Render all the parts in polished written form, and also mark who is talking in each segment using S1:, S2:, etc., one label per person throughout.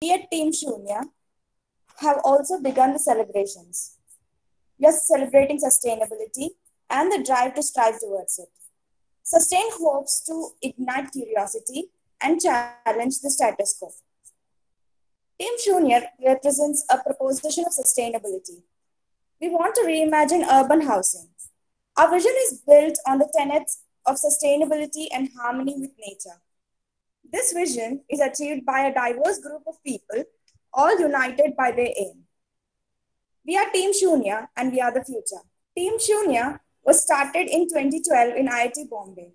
S1: We at Team Shunya have also begun the celebrations. We are celebrating sustainability and the drive to strive towards it. Sustain hopes to ignite curiosity and challenge the status quo. Team Shunya represents a proposition of sustainability. We want to reimagine urban housing. Our vision is built on the tenets of sustainability and harmony with nature. This vision is achieved by a diverse group of people, all united by their aim. We are Team Shunya and we are the future. Team Shunya was started in 2012 in IIT Bombay.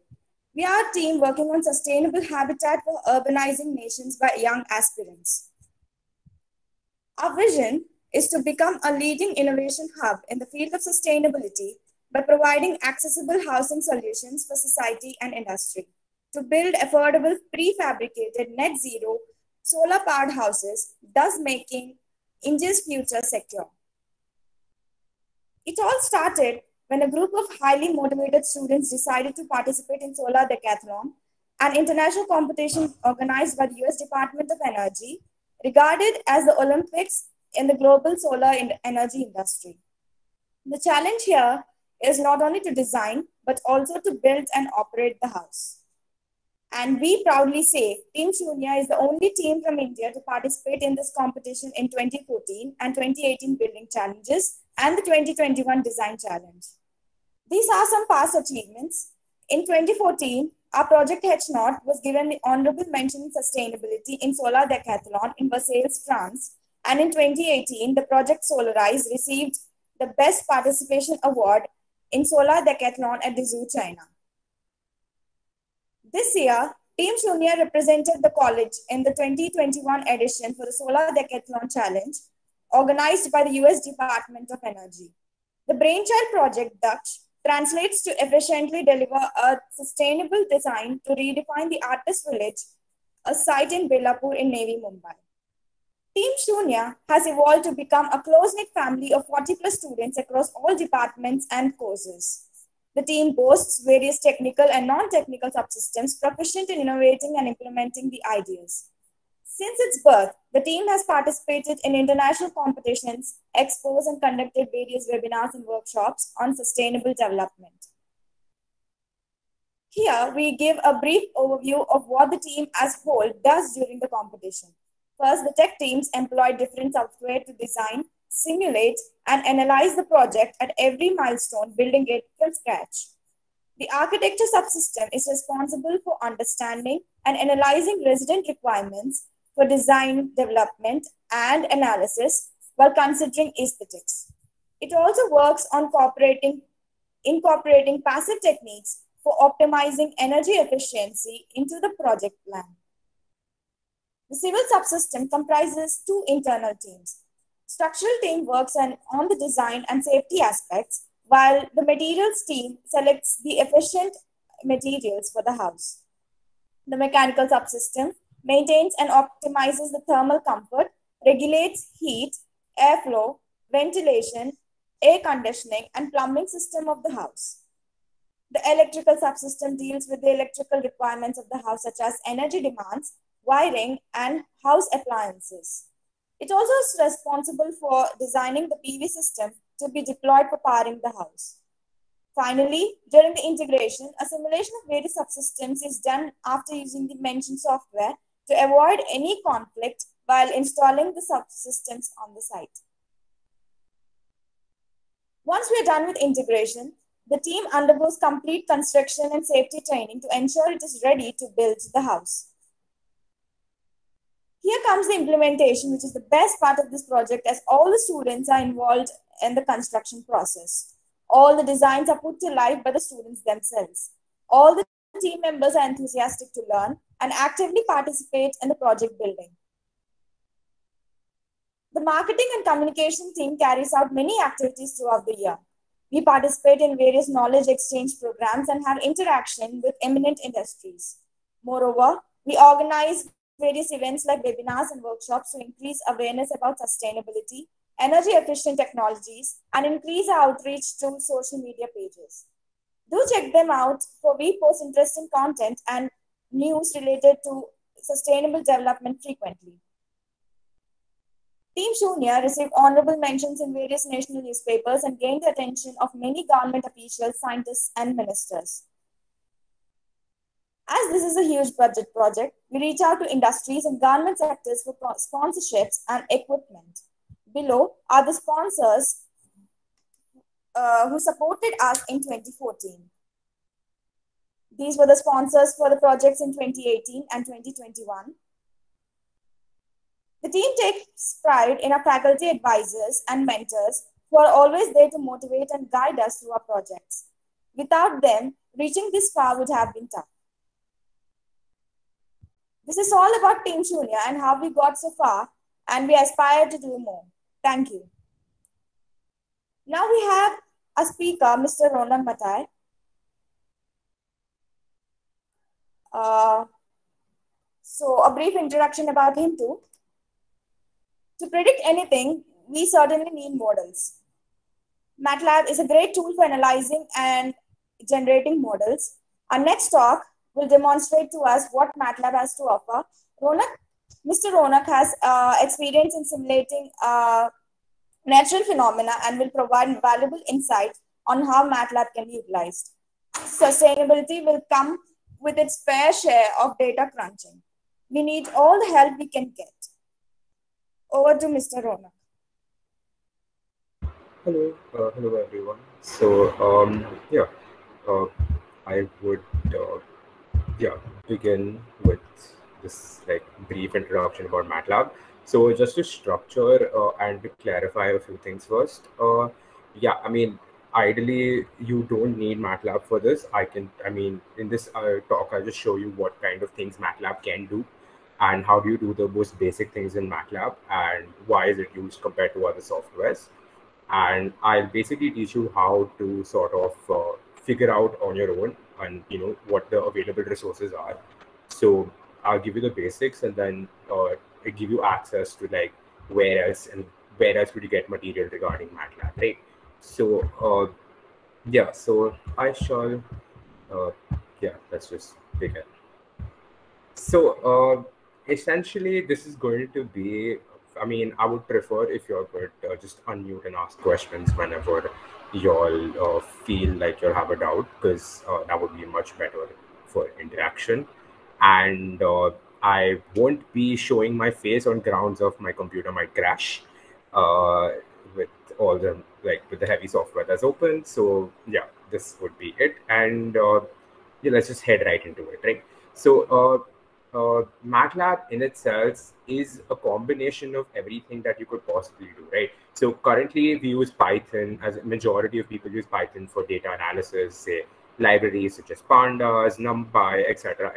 S1: We are a team working on sustainable habitat for urbanizing nations by young aspirants. Our vision is to become a leading innovation hub in the field of sustainability by providing accessible housing solutions for society and industry, to build affordable prefabricated net zero solar powered houses, thus making India's future secure. It all started when a group of highly motivated students decided to participate in Solar Decathlon, an international competition organized by the US Department of Energy, regarded as the Olympics in the global solar energy industry. The challenge here is not only to design, but also to build and operate the house. And we proudly say Team Shunya is the only team from India to participate in this competition in 2014 and 2018 Building Challenges and the 2021 Design Challenge. These are some past achievements. In 2014, our project H0 was given the honorable mention in sustainability in Solar Decathlon in Versailles, France. And in 2018, the project Solarize received the Best Participation Award in Solar Decathlon at the Zoo, China. This year, Team Shunya represented the college in the 2021 edition for the Solar Decathlon Challenge, organized by the US Department of Energy. The Brainchild Project Dutch translates to efficiently deliver a sustainable design to redefine the Artist Village, a site in Belapur in Navy, Mumbai. Team Shunya has evolved to become a close-knit family of 40 plus students across all departments and courses. The team boasts various technical and non-technical subsystems proficient in innovating and implementing the ideas. Since its birth, the team has participated in international competitions, expos, and conducted various webinars and workshops on sustainable development. Here, we give a brief overview of what the team as a whole does during the competition. First, the tech teams employ different software to design, simulate, and analyze the project at every milestone, building it from scratch. The architecture subsystem is responsible for understanding and analyzing resident requirements for design, development, and analysis while considering aesthetics. It also works on incorporating passive techniques for optimizing energy efficiency into the project plan. The civil subsystem comprises two internal teams. Structural team works on the design and safety aspects, while the materials team selects the efficient materials for the house. The mechanical subsystem maintains and optimizes the thermal comfort, regulates heat, airflow, ventilation, air conditioning, and plumbing system of the house. The electrical subsystem deals with the electrical requirements of the house, such as energy demands, wiring, and house appliances. It also is responsible for designing the PV system to be deployed for powering the house. Finally, during the integration, a simulation of various subsystems is done after using the mentioned software to avoid any conflict while installing the subsystems on the site. Once we are done with integration, the team undergoes complete construction and safety training to ensure it is ready to build the house. Here comes the implementation, which is the best part of this project, as all the students are involved in the construction process. All the designs are put to life by the students themselves. All the team members are enthusiastic to learn and actively participate in the project building. The marketing and communication team carries out many activities throughout the year. We participate in various knowledge exchange programs and have interaction with eminent industries. Moreover, we organize various events like webinars and workshops to increase awareness about sustainability, energy efficient technologies, and increase our outreach to social media pages. Do check them out, for we post interesting content and news related to sustainable development frequently. Team Shunya received honorable mentions in various national newspapers and gained the attention of many government officials, scientists, and ministers. As this is a huge budget project, we reach out to industries and government sectors for sponsorships and equipment. Below are the sponsors who supported us in 2014. These were the sponsors for the projects in 2018 and 2021. The team takes pride in our faculty advisors and mentors who are always there to motivate and guide us through our projects. Without them, reaching this far would have been tough. This is all about Team Shunya and how we got so far, and we aspire to do more. Thank you. Now we have a speaker, Mr. Ronak Matai. So a brief introduction about him too. To predict anything, we certainly need models. Matlab is a great tool for analyzing and generating models. Our next talk will demonstrate to us what Matlab has to offer. Mr. Ronak has experience in simulating natural phenomena and will provide valuable insight on how Matlab can be utilized. Sustainability will come with its fair share of data crunching. We need all the help we can get. Over to Mr. Ronak.
S2: Hello everyone. So I would begin with this brief introduction about MATLAB. So just to structure and to clarify a few things first. Ideally you don't need MATLAB for this. In this talk I'll just show you what kind of things MATLAB can do and how do you do the most basic things in MATLAB and why is it used compared to other softwares. And I'll basically teach you how to sort of figure out on your own and what the available resources are. So I'll give you the basics and then I give you access to where else would you get material regarding MATLAB, right? So so I shall let's just begin. So essentially this is going to be, I would prefer if you all could just unmute and ask questions whenever you all feel like you'll have a doubt, because that would be much better for interaction. And I won't be showing my face on grounds of my computer might crash with all the with the heavy software that's open. So yeah, this would be it. And let's just head right into it, right? So MATLAB in itself is a combination of everything that you could possibly do, right? So currently we use Python, as a majority of people use Python for data analysis, say libraries such as pandas, numpy, etc.,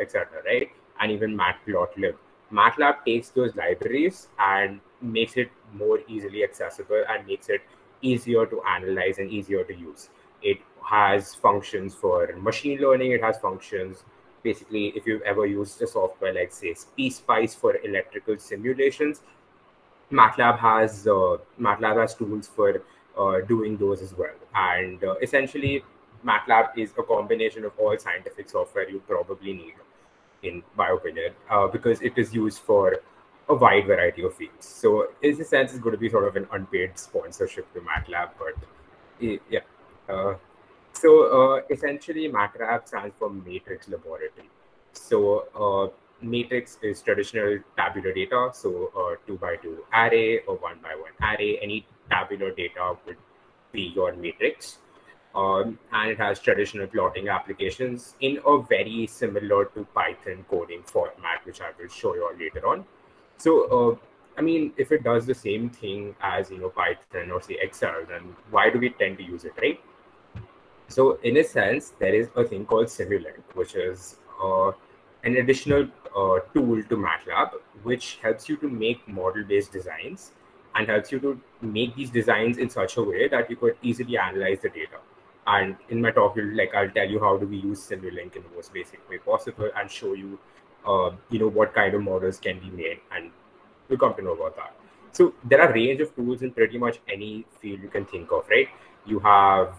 S2: right? And even matplotlib. MATLAB takes those libraries and makes it more easily accessible and makes it easier to analyze and easier to use. It has functions for machine learning. It has functions. Basically, if you've ever used a software like, say, Spice for electrical simulations, MATLAB has tools for doing those as well. And essentially, MATLAB is a combination of all scientific software you probably need, in my opinion, because it is used for a wide variety of fields. So in a sense, it's going to be sort of an unpaid sponsorship to MATLAB, but yeah. So essentially, MATLAB stands for Matrix Laboratory. So matrix is traditional tabular data. So 2x2 array or 1x1 array. Any tabular data would be your matrix. And it has traditional plotting applications in a very similar to Python coding format, which I will show you all later on. So if it does the same thing as Python or say Excel, then why do we tend to use it, right? So in a sense, there is a thing called Simulink, which is an additional tool to MATLAB, which helps you to make model-based designs and helps you to make these designs in such a way that you could easily analyze the data. And in my talk, I'll tell you how do we use Simulink in the most basic way possible and show you, what kind of models can be made, and you'll come to know about that. So there are a range of tools in pretty much any field you can think of, right? You have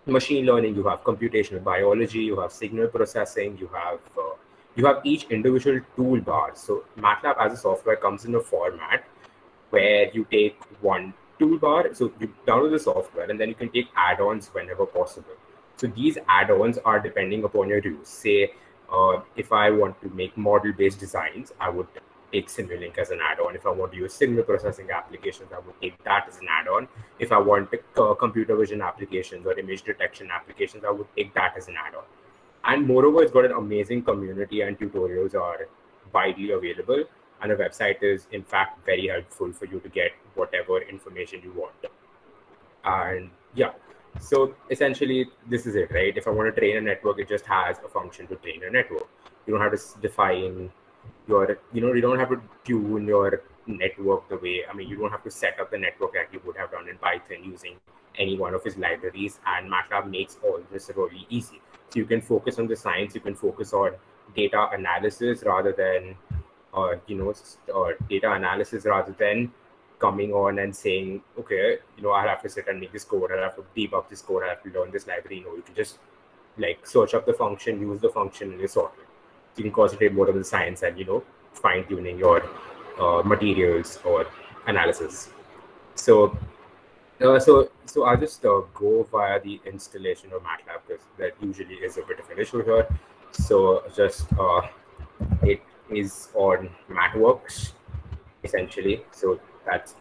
S2: machine learning, you have computational biology, you have signal processing, you have each individual toolbar. So MATLAB as a software comes in a format where you take one toolbar. So you download the software and then you can take add-ons whenever possible. So these add-ons are depending upon your use. Say, if I want to make model-based designs, I would take Simulink as an add-on. If I want to use signal processing applications, I would take that as an add-on. If I want computer vision applications or image detection applications, I would take that as an add-on. And moreover, it's got an amazing community and tutorials are widely available. And the website is, in fact, very helpful for you to get whatever information you want. And yeah, so essentially, this is it, right? If I want to train a network, it just has a function to train a network. You don't have to define your, you don't have to tune your network the way, you don't have to set up the network like you would have done in Python using any one of his libraries. And Matlab makes all this really easy. So you can focus on the science, you can focus on data analysis rather than, coming on and saying, okay, I'll have to sit and make this code, I'll have to debug this code, I have to learn this library. You can just search up the function, use the function, and you sort it. So you can concentrate more on the science and, fine tuning your materials or analysis. So I'll just go via the installation of Matlab because that usually is a bit of an issue here. So just it is on MathWorks essentially. So that's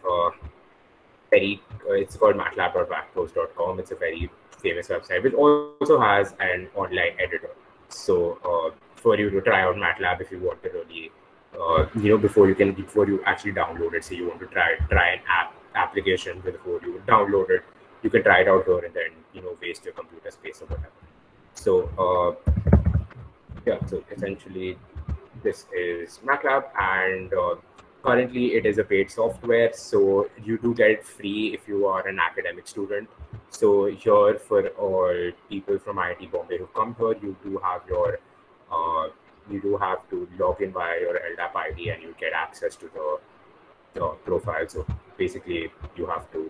S2: it's called matlab.backpost.com. It's a very famous website which also has an online editor. So for you to try out Matlab, if you want to really, before you actually download it, say you want to try an application before you download it, you can try it out here and then waste your computer space or whatever. So yeah, so essentially this is Matlab, and currently it is a paid software, so you do get it free if you are an academic student. So here, for all people from IIT Bombay who come here, you do have to log in via your LDAP ID and you get access to the profile. So basically you have to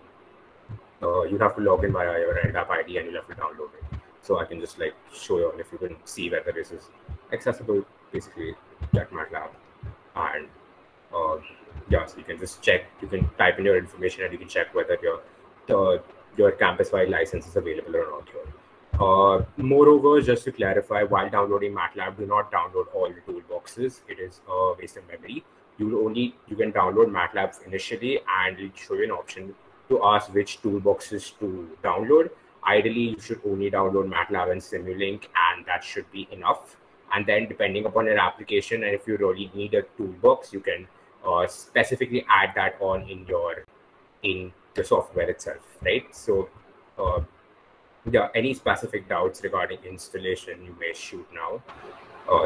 S2: log in via your LDAP ID and you'll have to download it. So I can just show you all if you can see whether this is accessible. Basically get Matlab, and yeah, so you can just check, you can type in your information and you can check whether your campus-wide license is available or not here. Moreover, just to clarify, while downloading Matlab, do not download all the toolboxes. It is a waste of memory. You can download Matlab initially and it'll show you an option to ask which toolboxes to download. Ideally, you should only download Matlab and Simulink, and that should be enough. And then depending upon your application, and if you really need a toolbox, you can specifically add that on in the software itself, right? So yeah, any specific doubts regarding installation, you may shoot now.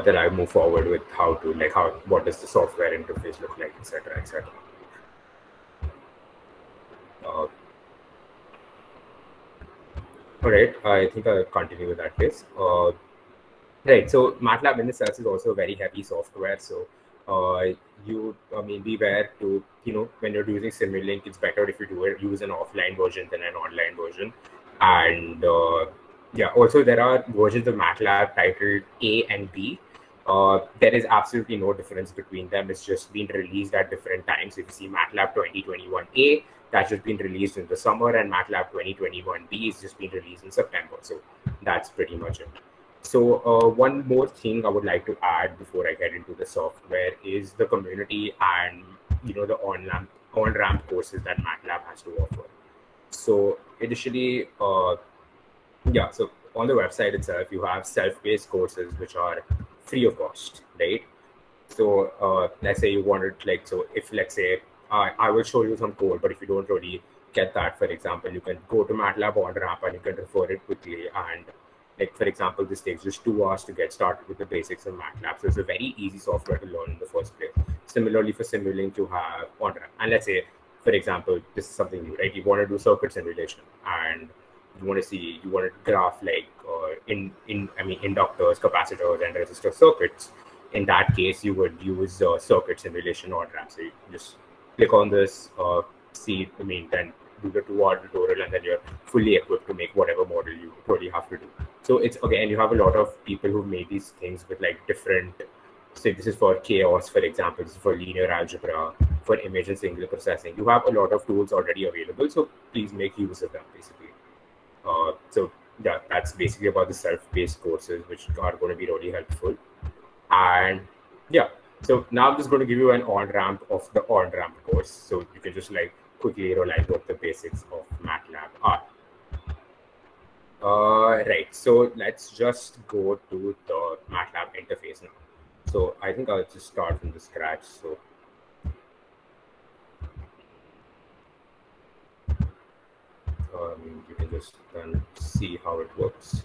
S2: Then I move forward with what does the software interface look like, etc., etc. All right, I think I'll continue with that case. Right, so Matlab in itself is also a very heavy software. So beware to, when you're using Simulink, it's better if you use an offline version than an online version. And yeah, also there are versions of Matlab titled A and B. There is absolutely no difference between them. It's just been released at different times. If you see Matlab 2021A, that's just been released in the summer, and Matlab 2021B is just been released in September. So that's pretty much it. So one more thing I would like to add before I get into the software is the community and the on-ramp courses that Matlab has to offer. So initially, yeah, so on the website itself, you have self-paced courses which are free of cost, right? So let's say you wanted, let's say I will show you some code, but if you don't really get that, for example, you can go to Matlab on-ramp and you can refer it quickly. And for example, this takes just 2 hours to get started with the basics of Matlab. So it's a very easy software to learn in the first place. Similarly, for Simulink, you have on-ramp. And let's say, for example, this is something new, right? You want to do circuit simulation and you want to graph inductors, capacitors, and resistor circuits. In that case, you would use circuit simulation on-ramp. So you just click on this, then do the 2-hour tutorial, and then you're fully equipped to make whatever model you really have to do. So it's, again, you have a lot of people who've made these things with different, say this is for chaos, for example, this is for linear algebra, for image and signal processing. You have a lot of tools already available, so please make use of them, basically. So yeah, that's basically about the self-paced courses, which are going to be really helpful. And yeah, so now I'm just going to give you an on-ramp of the on-ramp course, so you can just like quickly realize what the basics of MATLAB are. Right, so let's just go to the MATLAB interface now. So I think I'll just start from the scratch. So you can just then see how it works.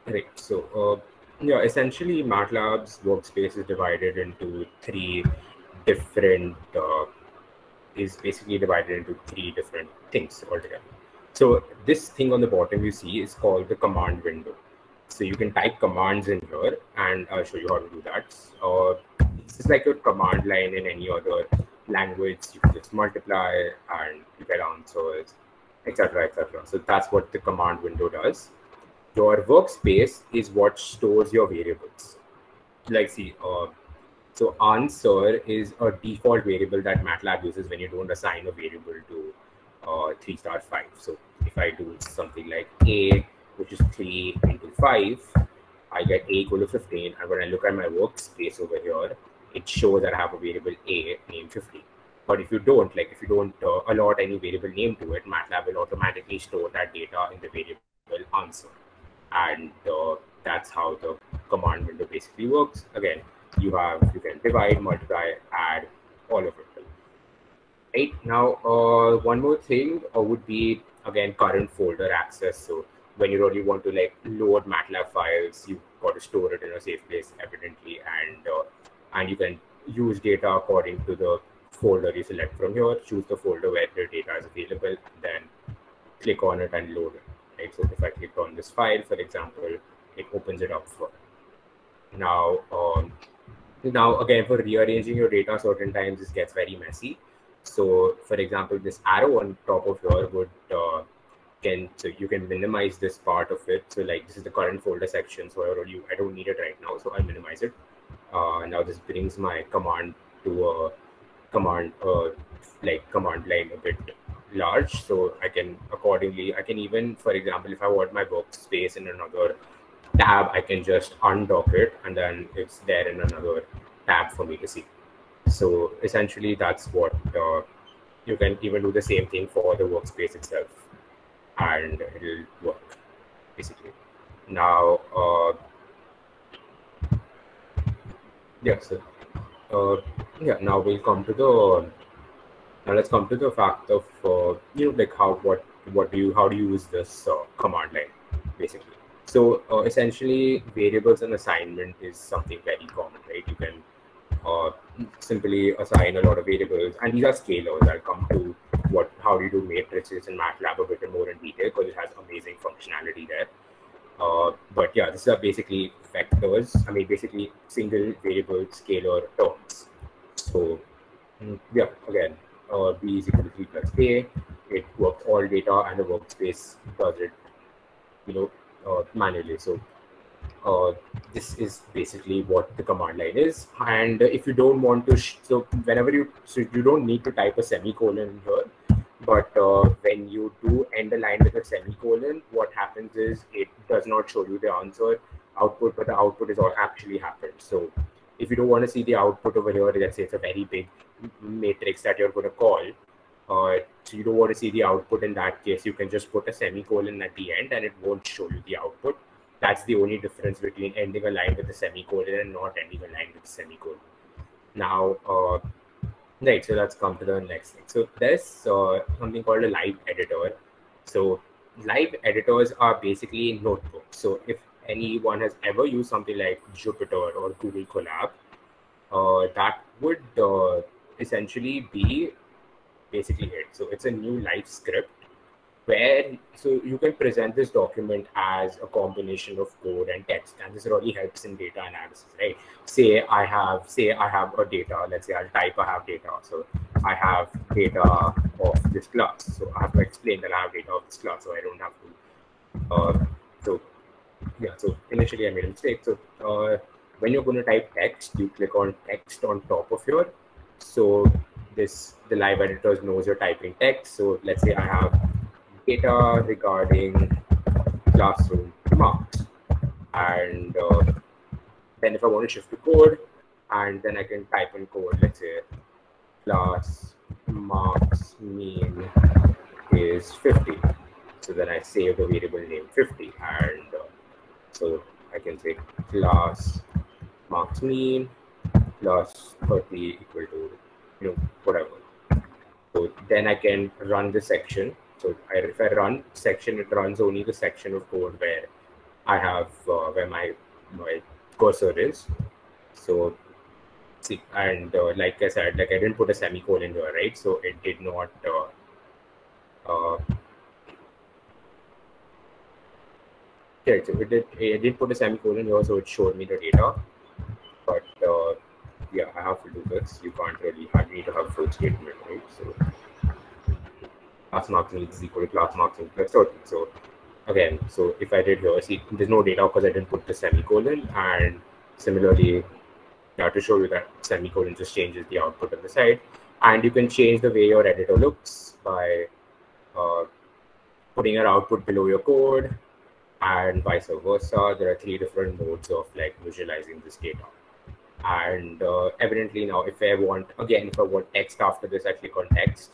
S2: Right, so yeah, essentially MATLAB's workspace is divided into three different things altogether. So this thing on the bottom you see is called the command window. So you can type commands in here, and I'll show you how to do that. This is like a command line in any other language. You can just multiply and you get answers, etc., etc. So that's what the command window does. Your workspace is what stores your variables. Like, see, so answer is a default variable that MATLAB uses when you don't assign a variable to 3*5. So if I do something like a, which is 3 into 5, I get a equal to 15. And when I look at my workspace over here, it shows that I have a variable a named 15. But if you don't, allot any variable name to it, MATLAB will automatically store that data in the variable answer. And that's how the command window basically works. Again, you can divide, multiply, add, all of it. Right now, one more thing would be, again, current folder access. So when you really want to like load MATLAB files, you've got to store it in a safe place, evidently, and you can use data according to the folder you select from here. Choose the folder where the data is available, then click on it and load it. Right? So if I click on this file, for example, it opens it up for now. Now again, for rearranging your data, certain times this gets very messy. So for example, this arrow on top of here would so you can minimize this part of it. So like this is the current folder section, so I don't need it right now, so I'll minimize it. Now this brings my command to a command line a bit large, so I can even, for example, if I want my workspace in another tab, I can just undock it and then it's there in another tab for me to see. So essentially that's what you can even do the same thing for the workspace itself, and it'll work basically. Now now we'll come to the let's come to the fact of like how do you use this command line basically. So essentially variables and assignment is something very common, right? You can simply assign a lot of variables, and these are scalars. I'll come to how do you do matrices in MATLAB a bit more in detail because it has amazing functionality there. But yeah, these are basically vectors. I mean, basically single variable scalar terms. So yeah, again, b is equal to 3 plus a. It works all data, and the workspace does it, manually. So this is basically what the command line is. And if you don't want to, so you don't need to type a semicolon here. But when you do end a line with a semicolon, what happens is it does not show you the answer output, but the output is what actually happened. So if you don't want to see the output over here, let's say it's a very big matrix that you're going to call, so you don't want to see the output in that case, you can just put a semicolon at the end and it won't show you the output. That's the only difference between ending a line with a semicolon and not ending a line with a semicolon. Now, right, so let's come to the next thing. So there's something called a live editor. So live editors are basically notebooks. So if anyone has ever used something like Jupyter or Google Colab, that would essentially be basically it. So it's a new live script where you can present this document as a combination of code and text, and this really helps in data analysis, right? Say I have a data, let's say I'll type I have data. So I have data of this class. So I have to explain that I have data of this class, so I don't have to yeah, so initially I made a mistake. So when you're going to type text, you click on text on top of your, so the live editor knows you're typing text. So let's say I have data regarding classroom marks, and then if I want to shift to code, and then I can type in code, let's say class marks mean is 50. So then I save the variable name 50, and so I can say class marks mean plus 30 equal to whatever. So then I can run the section. So if I run section, it runs only the section of code where I have where my cursor is. So see, and like I said, like I didn't put a semicolon here, right? So it did not yeah, so it did put a semicolon here, so it showed me the data. But yeah, I have to do this. You can't really need to have full statement, right? So class marks is equal to class marks plus 30. So again, so if I did here, see, there's no data because I didn't put the semicolon, and similarly, to show you that semicolon just changes the output on the side, and you can change the way your editor looks by putting your output below your code, and vice versa. There are 3 different modes of like visualizing this data. And evidently now, if I want text after this, I click on text,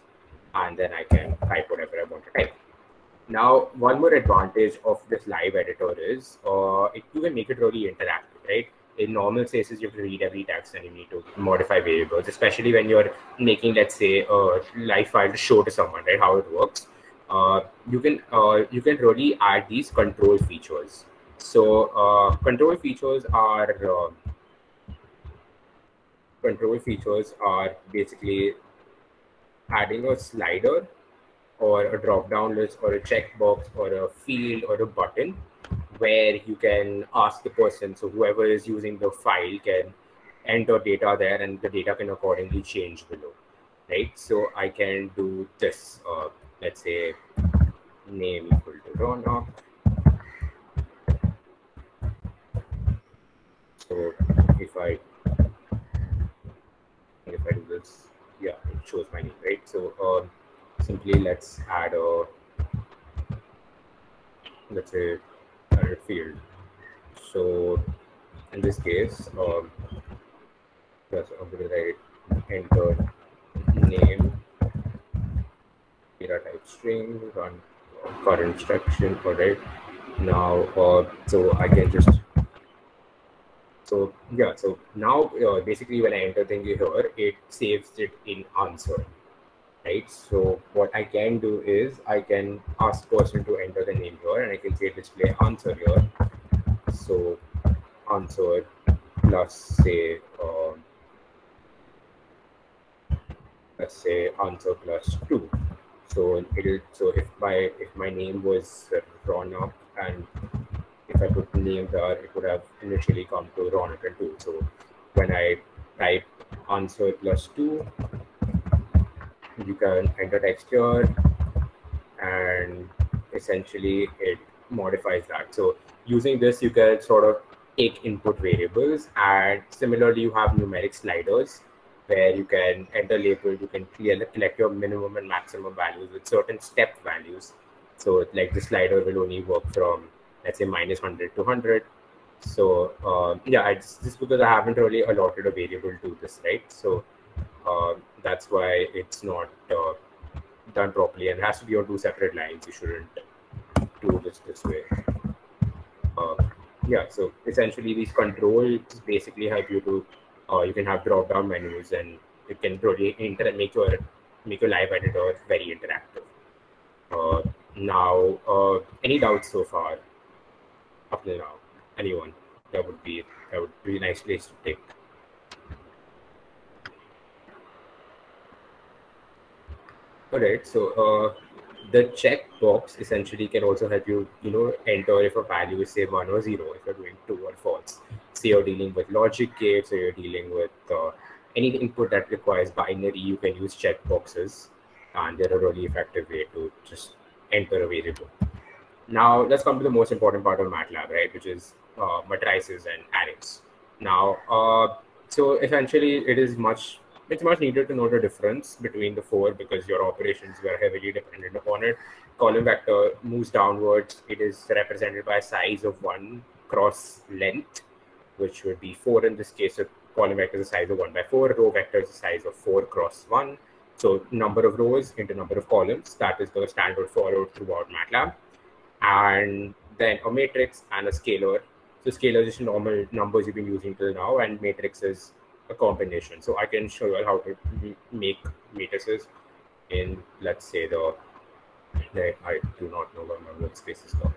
S2: and then I can type whatever I want to type. Now, one more advantage of this live editor is you can make it really interactive, right? In normal cases, you have to read every text and you need to modify variables, especially when you're making, let's say, a live file to show to someone, right, how it works. You can really add these control features. So control features are basically adding a slider or a drop-down list or a checkbox or a field or a button where you can ask the person, so whoever is using the file can enter data there and the data can accordingly change below, right? So I can do this, let's say name equal to Ronak. So if I do this, yeah, it shows my name, right? So simply let's add a, let's say, a field. So in this case, just I'm going to write enter name, data type string, run current instruction. All right. Now, so I can just, so yeah, so now basically when I enter thing here, it saves it in answer, right? So what I can do is I can ask person to enter the name here, and I can say display answer here. So answer plus say let's say answer plus 2. So if my name was Ronak, and if I put name there, it would have initially come to Ronak and 2. So when I type answer plus 2, you can enter text here, and essentially it modifies that. So using this, you can sort of take input variables, and similarly you have numeric sliders where you can enter label, you can collect your minimum and maximum values with certain step values. So like the slider will only work from, let's say, -100 to 100. So yeah, just because I haven't really allotted a variable to this, right? So that's why it's not done properly, and it has to be on 2 separate lines. You shouldn't do this way. Yeah, so essentially these controls basically help you to you can have drop down menus, and you can really make your live editor very interactive. Now, any doubts so far up till now? Anyone? That would be a nice place to take. All right, so the checkbox essentially can also help you, enter if a value is say 1 or 0, if you're doing true or false. Say you're dealing with logic gates, or you're dealing with any input that requires binary, you can use checkboxes, and they're a really effective way to just enter a variable. Now let's come to the most important part of MATLAB, right, which is matrices and arrays. Now, so essentially, it's much needed to know the difference between the four because your operations were heavily dependent upon it. Column vector moves downwards. It is represented by a size of 1 cross length, which would be 4 in this case. So column vector is the size of 1 by 4. Row vector is the size of 4 cross 1. So number of rows into number of columns. That is the standard followed throughout MATLAB. And then a matrix and a scalar. So scalar is just normal numbers you've been using till now, and matrix is a combination. So I can show you how to make matrices in, let's say, I do not know what my workspace is called.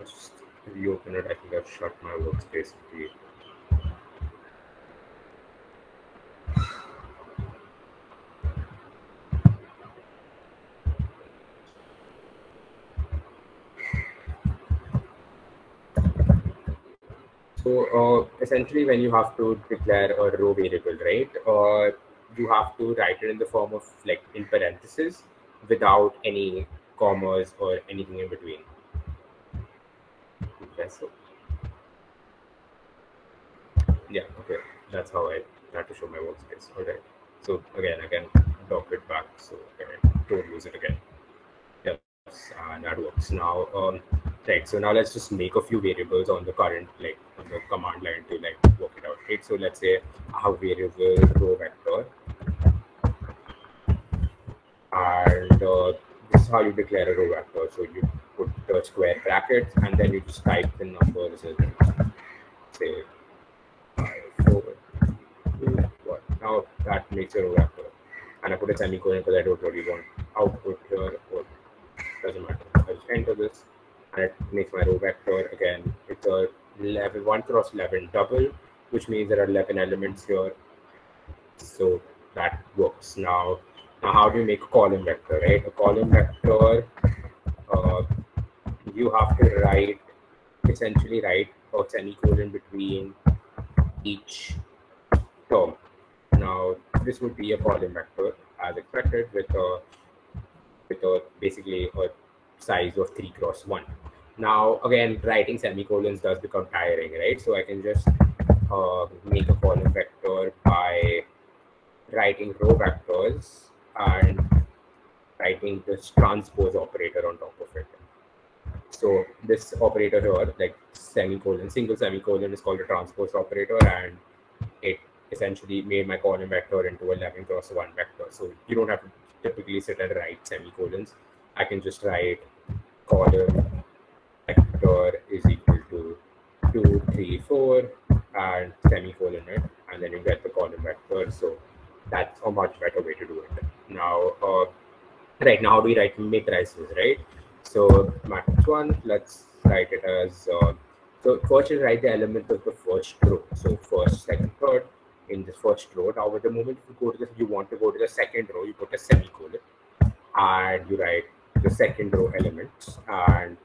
S2: Just reopen it. I think I've shut my workspace. So essentially, when you have to declare a row variable, right, you have to write it in the form of like in parentheses without any commas or anything in between. Okay, so yeah, okay, that's how I had to show my workspace. All right. So again, I can dock it back. So don't use it again. Yes, and that works now. Right. So now let's just make a few variables on the current, like on the command line to like work it out. Right. So let's say I have variable row vector, and this is how you declare a row vector. So you put the square brackets, and then you just type the numbers and say 5, 4, 2, 1. Now that makes a row vector, and I put a semicolon because I don't really want output here. Or doesn't matter. I just enter this, and it makes my row vector. Again, it's a 1 cross 11 double, which means there are 11 elements here. So that works. Now how do you make a column vector, right? A column vector, you have to essentially write a semicolon between each term. Now this would be a column vector as expected with a basically a size of 3 cross 1. Now again, writing semicolons does become tiring, right? So I can just make a column vector by writing row vectors and writing this transpose operator on top of it. So this operator here, like semicolon, single semicolon, is called a transpose operator, and it essentially made my column vector into 11 cross 1 vector. So you don't have to typically sit and write semicolons. I can just write column vector is equal to 2, 3, 4 and semicolon it, and then you get the column vector. So that's a much better way to do it. Now, right now we write matrices, right? So matrix 1, let's write it as, so first you write the element of the first row. So first, second, third in the first row. Now with the moment you want to go to the second row, you put a semicolon and you write the second row elements. And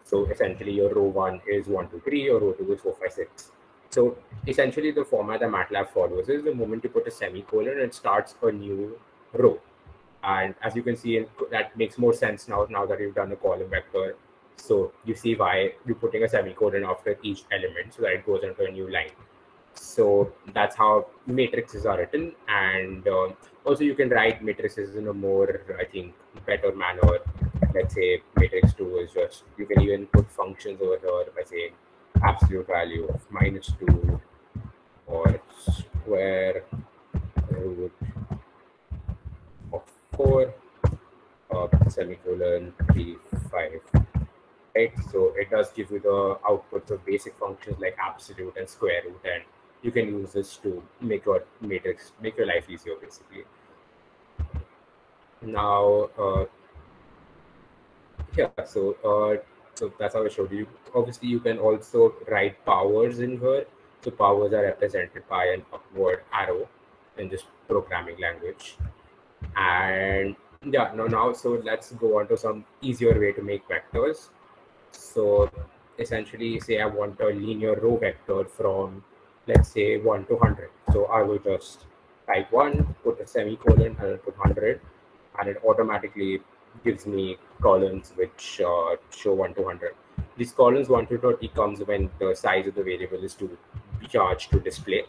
S2: so essentially your row 1 is 1, 2, 3, your row 2 is 4, 5, 6. So essentially the format that MATLAB follows is the moment you put a semicolon, it starts a new row. And as you can see, that makes more sense now that you've done the column vector. So you see why you're putting a semicolon after each element so that it goes into a new line. So that's how matrices are written. And also you can write matrices in a more, I think, better manner. Let's say matrix 2 is just, you can even put functions over here by saying absolute value of -2 or square root of 4 semicolon 3, 5. Right, so it does give you the outputs of basic functions like absolute and square root, and you can use this to make your matrix, make your life easier basically. Now so that's how I showed you. Obviously you can also write powers in here. So powers are represented by an upward arrow. in this programming language. And yeah, now so let's go on to some easier way to make vectors. So essentially, say I want a linear row vector from, let's say, 1 to 100. So I will just type 1, put a semicolon, and put 100, and it automatically gives me columns which show 1 to 100. These columns 1 to 30 comes when the size of the variable is too large to display.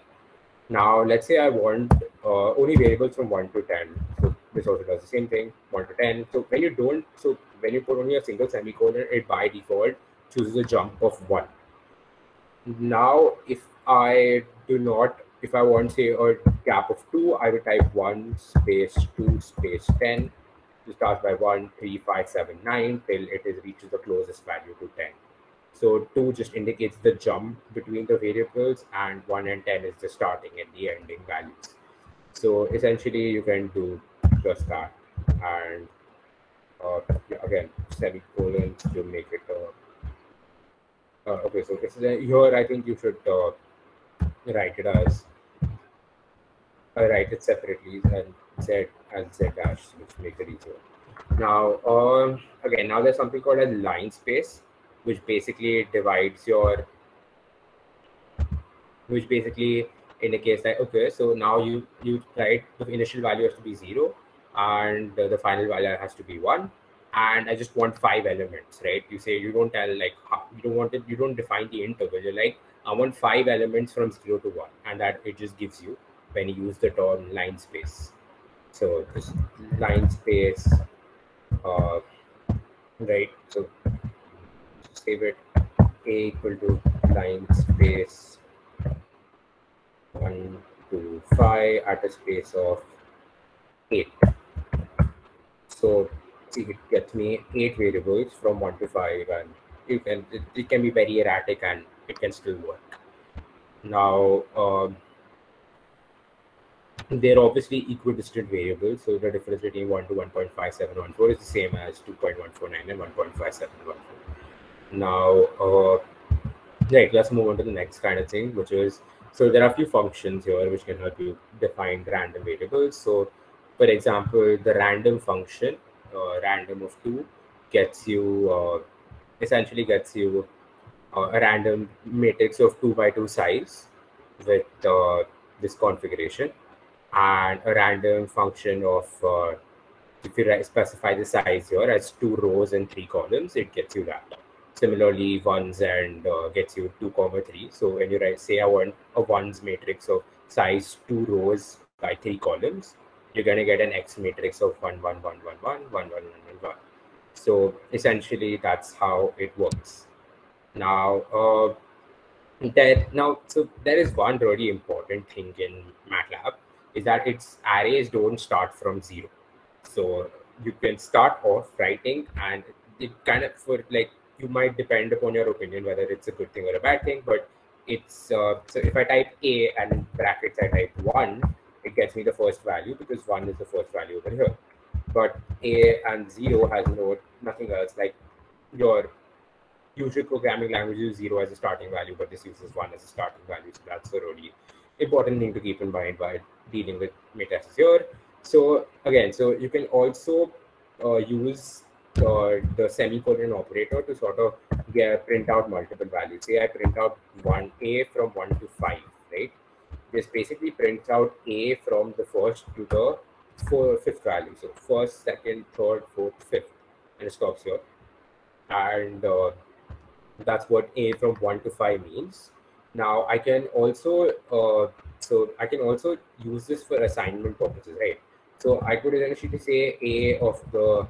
S2: Now, let's say I want only variables from 1 to 10. So this also does the same thing, 1 to 10. So when you put only a single semicolon, it by default chooses a jump of 1. Now, if I want, say, a gap of 2, I will type 1 space 2 space 10. It starts by 1, 3, 5, 7, 9 till it reaches the closest value to 10. So 2 just indicates the jump between the variables, and 1 and 10 is the starting and the ending values. So essentially, you can do just that. And again, semicolons to make it. Okay, so it's here. I think you should write it as write it separately and z as z dash, which makes it easier. Now, again, now there's something called a line space, which basically divides your, which basically indicates that, okay, so now you write the initial value has to be 0 and the final value has to be 1, and I just want 5 elements, right? You say, you don't tell like how, you don't define the interval. You're like, I want 5 elements from 0 to 1, and that it just gives you when you use the term line space. So this line space, right? So save it, a equal to line space 1 to 5 at a space of 8. So see, it gets me 8 variables from 1 to 5, and it can be very erratic and it can still work. Now, they're obviously equidistant variables, so the difference between 1 to 1.5714 is the same as 2.149 and 1.5714. Now, right, let's move on to the next kind of thing, which is, so there are a few functions here which can help you define random variables. So, for example, the random function, random of 2, gets you, essentially gets you a random matrix of 2 by 2 size with this configuration, and a random function of, if you specify the size here as 2 rows and 3 columns, it gets you that. Similarly, ones and gets you 2, 3. So when you say I want a ones matrix of size 2 rows by 3 columns, you're going to get an X matrix of 1, 1, 1, 1, 1, 1, 1, 1, 1. So essentially, that's how it works. Now, so there is one really important thing in Matlab, is that its arrays don't start from 0. So you can start off writing, and it kind of, for like, you might depend upon your opinion whether it's a good thing or a bad thing, but it's so if I type a and in brackets I type 1, it gets me the first value because 1 is the first value over here. But a and 0 has nothing else. Like your usual programming language uses 0 as a starting value, but this uses 1 as a starting value. So that's a really important thing to keep in mind while dealing with matrices here. So again, so you can also use the semicolon operator to sort of print out multiple values. Say I print out a from 1 to 5, right? This basically prints out a from the first to the fifth value. So first, second, third, fourth, fifth, and it stops here. And that's what a from 1 to 5 means. Now I can also use this for assignment purposes, right? So I could essentially say a of the,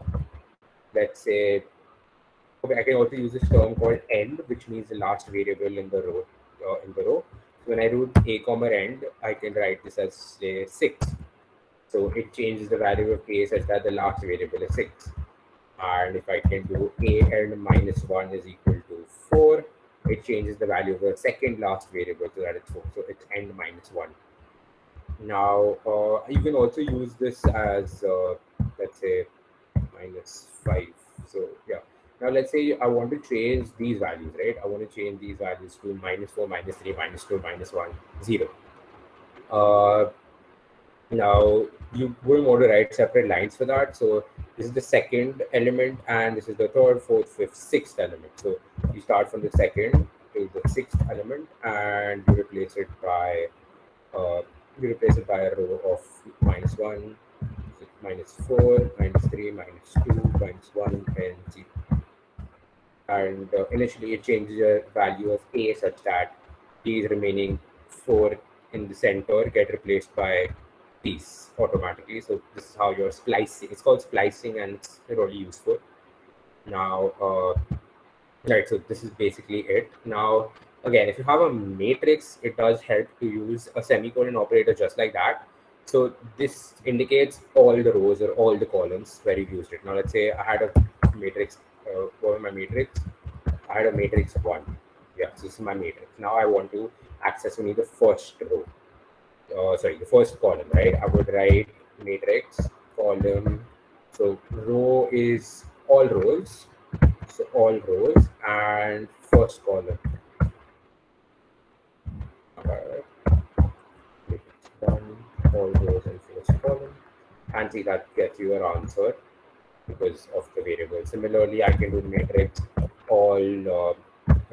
S2: let's say, okay, I can also use this term called end, which means the last variable in the row. So when I do a comma end, I can write this as, say, 6. So it changes the value of a such that the last variable is 6. And if I can do a end minus 1 is equal to 4, it changes the value of the second last variable so that it's 4. So it's end minus 1. Now, you can also use this as, let's say, minus 5. So, yeah. Now, let's say I want to change these values, right? I want to change these values to minus 4, minus 3, minus 2, minus 1, 0. Now you wouldn't want to write separate lines for that. So this is the second element, and this is the third, fourth, fifth, sixth element. So you start from the second to the sixth element, and you replace it by a row of -1, -4, -3, -2, -1, and 0. And initially it changes the value of a such that these remaining 4 in the center get replaced by these automatically. So this is how you're splicing. It's called splicing, and it's really useful. Now, right, so this is basically it. Now, again, if you have a matrix, it does help to use a semicolon operator just like that. So this indicates all the rows or all the columns where you used it. Now, let's say I had a matrix. What was my matrix? I had a matrix 1. Yeah, so this is my matrix. Now I want to access only the first row. The first column, right? I would write matrix column. So row is all rows. So all rows and first column. Done. All rows and first column. And see, that gets you your answer because of the variable. Similarly, I can do matrix all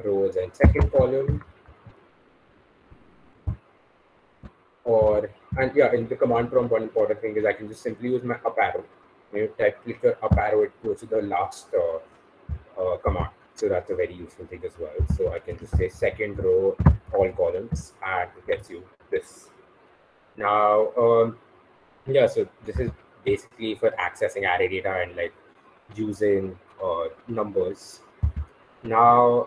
S2: rows and second column. And yeah, in the command prompt, one important thing is I can just simply use my up arrow. When you click your up arrow, it goes to the last command. So that's a very useful thing as well. So I can just say second row, all columns, and it gets you this. Now, yeah, so this is basically for accessing array data and like using numbers. Now,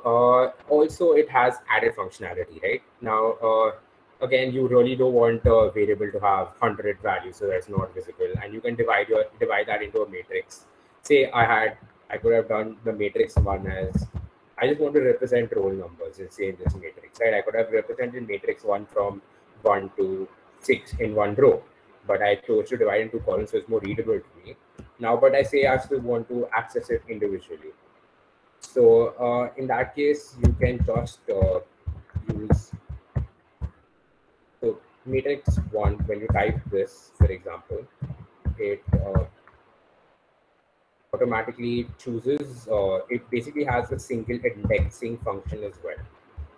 S2: also it has added functionality, right? Now, again, you really don't want a variable to have 100 values, so that's not visible, and you can divide that into a matrix. Say I could have done the matrix 1 as I just want to represent roll numbers in say in this matrix, right? I could have represented matrix 1 from 1 to 6 in one row, but I chose to divide into columns, so it's more readable to me. Now, but I say I still want to access it individually. So in that case, you can just use so matrix 1. When you type this, for example, it automatically chooses. It basically has a single indexing function as well.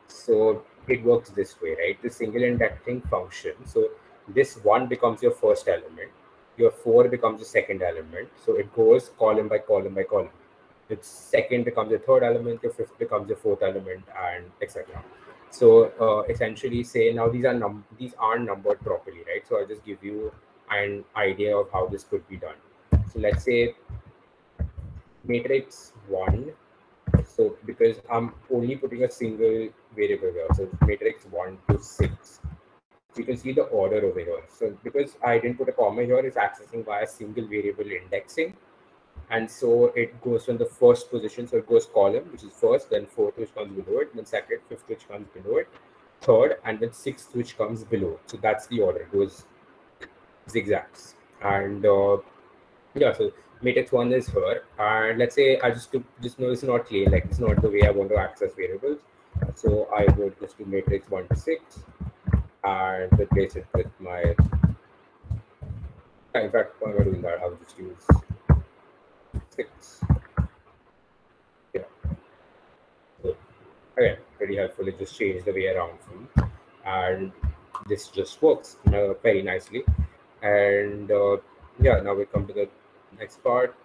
S2: So it works this way, right? The single indexing function. So this 1 becomes your first element. Your 4 becomes the second element. So it goes column by column by column. Its second becomes your third element, your fifth becomes your fourth element, and etc. So essentially, say now these aren't numbered properly, right? So I'll just give you an idea of how this could be done. So let's say matrix 1. So because I'm only putting a single variable here, so matrix 1 to 6. So you can see the order over here. So because I didn't put a comma here, it's accessing by a single variable indexing. And so it goes from the first position. So it goes column, which is first, then fourth, which comes below it, then second, fifth, which comes below it, third, and then sixth, which comes below. So that's the order. It goes zigzags. And yeah, so matrix 1 is here. And let's say I just know it's not clean, like it's not the way I want to access variables. So I would just do matrix 1 to 6 and replace it with my. In fact, while we're doing that, I would just use 6. Yeah. So again, pretty helpful. It just changed the way around for me, and this just works very nicely. And yeah, now we come to the next part.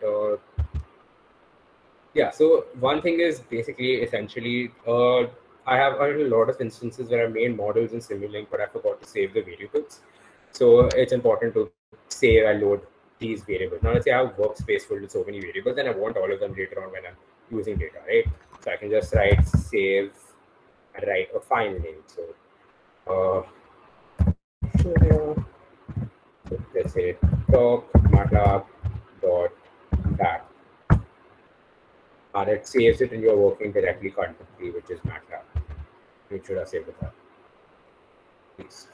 S2: Yeah, so one thing is basically essentially I have a lot of instances where I made models in Simulink, but I forgot to save the variables. So it's important to save and load these variables. Now let's say I have workspace filled with so many variables, and I want all of them later on when I'm using data, right? So I can just write save and write a file name. So let's say talk matlab dot dat, and it saves it in your working directory country, which is Matlab. It should have saved it that. Please.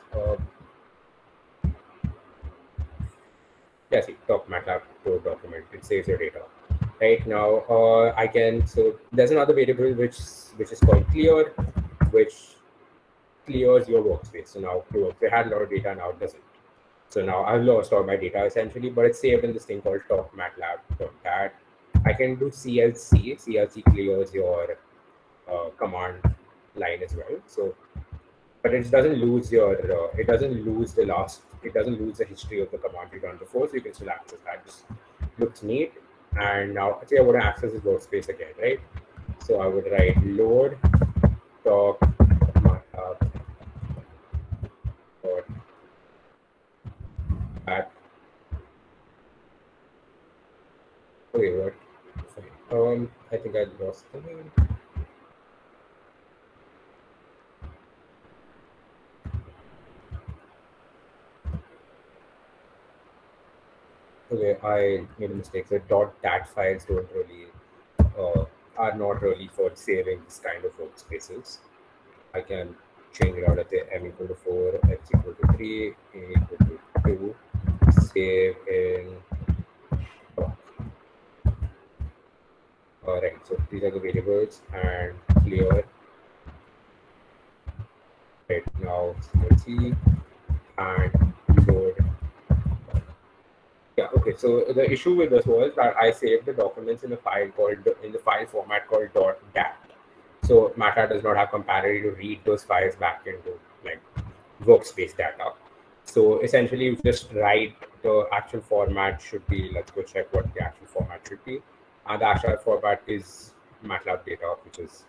S2: Yeah, see, talk matlab code document. It saves your data. Right now, I can. So there's another variable which is called clear, which clears your workspace. So now it had a lot of data, now it doesn't. So now I've lost all my data essentially, but it's saved in this thing called top matlab.dat. I can do CLC. CLC clears your command line as well. So, but it doesn't lose your, it doesn't lose the last, it doesn't lose the history of the command you done before. So you can still access that. Just looks neat. And now, actually, I want to access this workspace again, right? So I would write load doc at okay, what? Sorry. I think I lost the name. Okay, I made a mistake. So .dat files don't really are not really for saving this kind of workspaces. I can change it out at the m equal to 4, x equal to 3, a equal to 2, save in doc. Right, so these are the variables and clear. Right now, let's see and load. Yeah, okay. So the issue with this was that I saved the documents in the file format called .dat. So Matlab does not have compatibility to read those files back into like workspace data. So essentially, you just write the actual format should be. Let's go check what the actual format should be, and the actual format is Matlab data, which is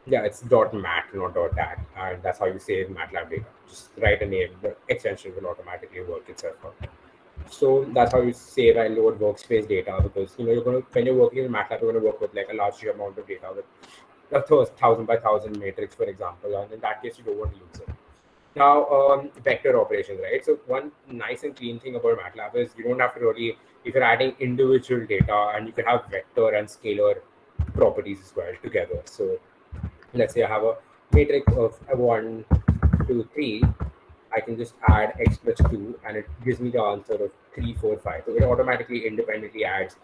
S2: it's .mat, not .dat, and that's how you save Matlab data. Just write a name, the extension will automatically work itself out. So that's how you save and load workspace data, because you're going to, when you're working in Matlab, you're going to work with like a large amount of data with a 1,000 by 1,000 matrix, for example, and in that case, you don't want to use it. Now, vector operations, right? So one nice and clean thing about Matlab is you don't have to really, if you're adding individual data, and you can have vector and scalar properties as well together. So let's say I have a matrix of 1, 2, 3. I can just add x plus 2 and it gives me the answer of 3, 4, 5. So it automatically independently adds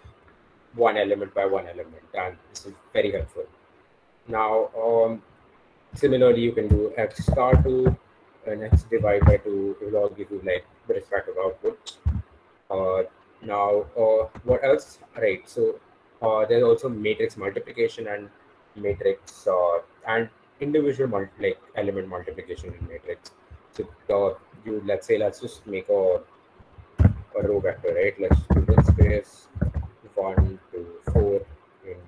S2: one element by one element, and this is very helpful. Now, similarly, you can do x star 2 and x divide by 2. It will all give you like the respective output. Now, what else? Right. So there's also matrix multiplication and matrix and individual element multiplication in matrix. So let's just make a row vector, right? Let's do this space 1 to 4 in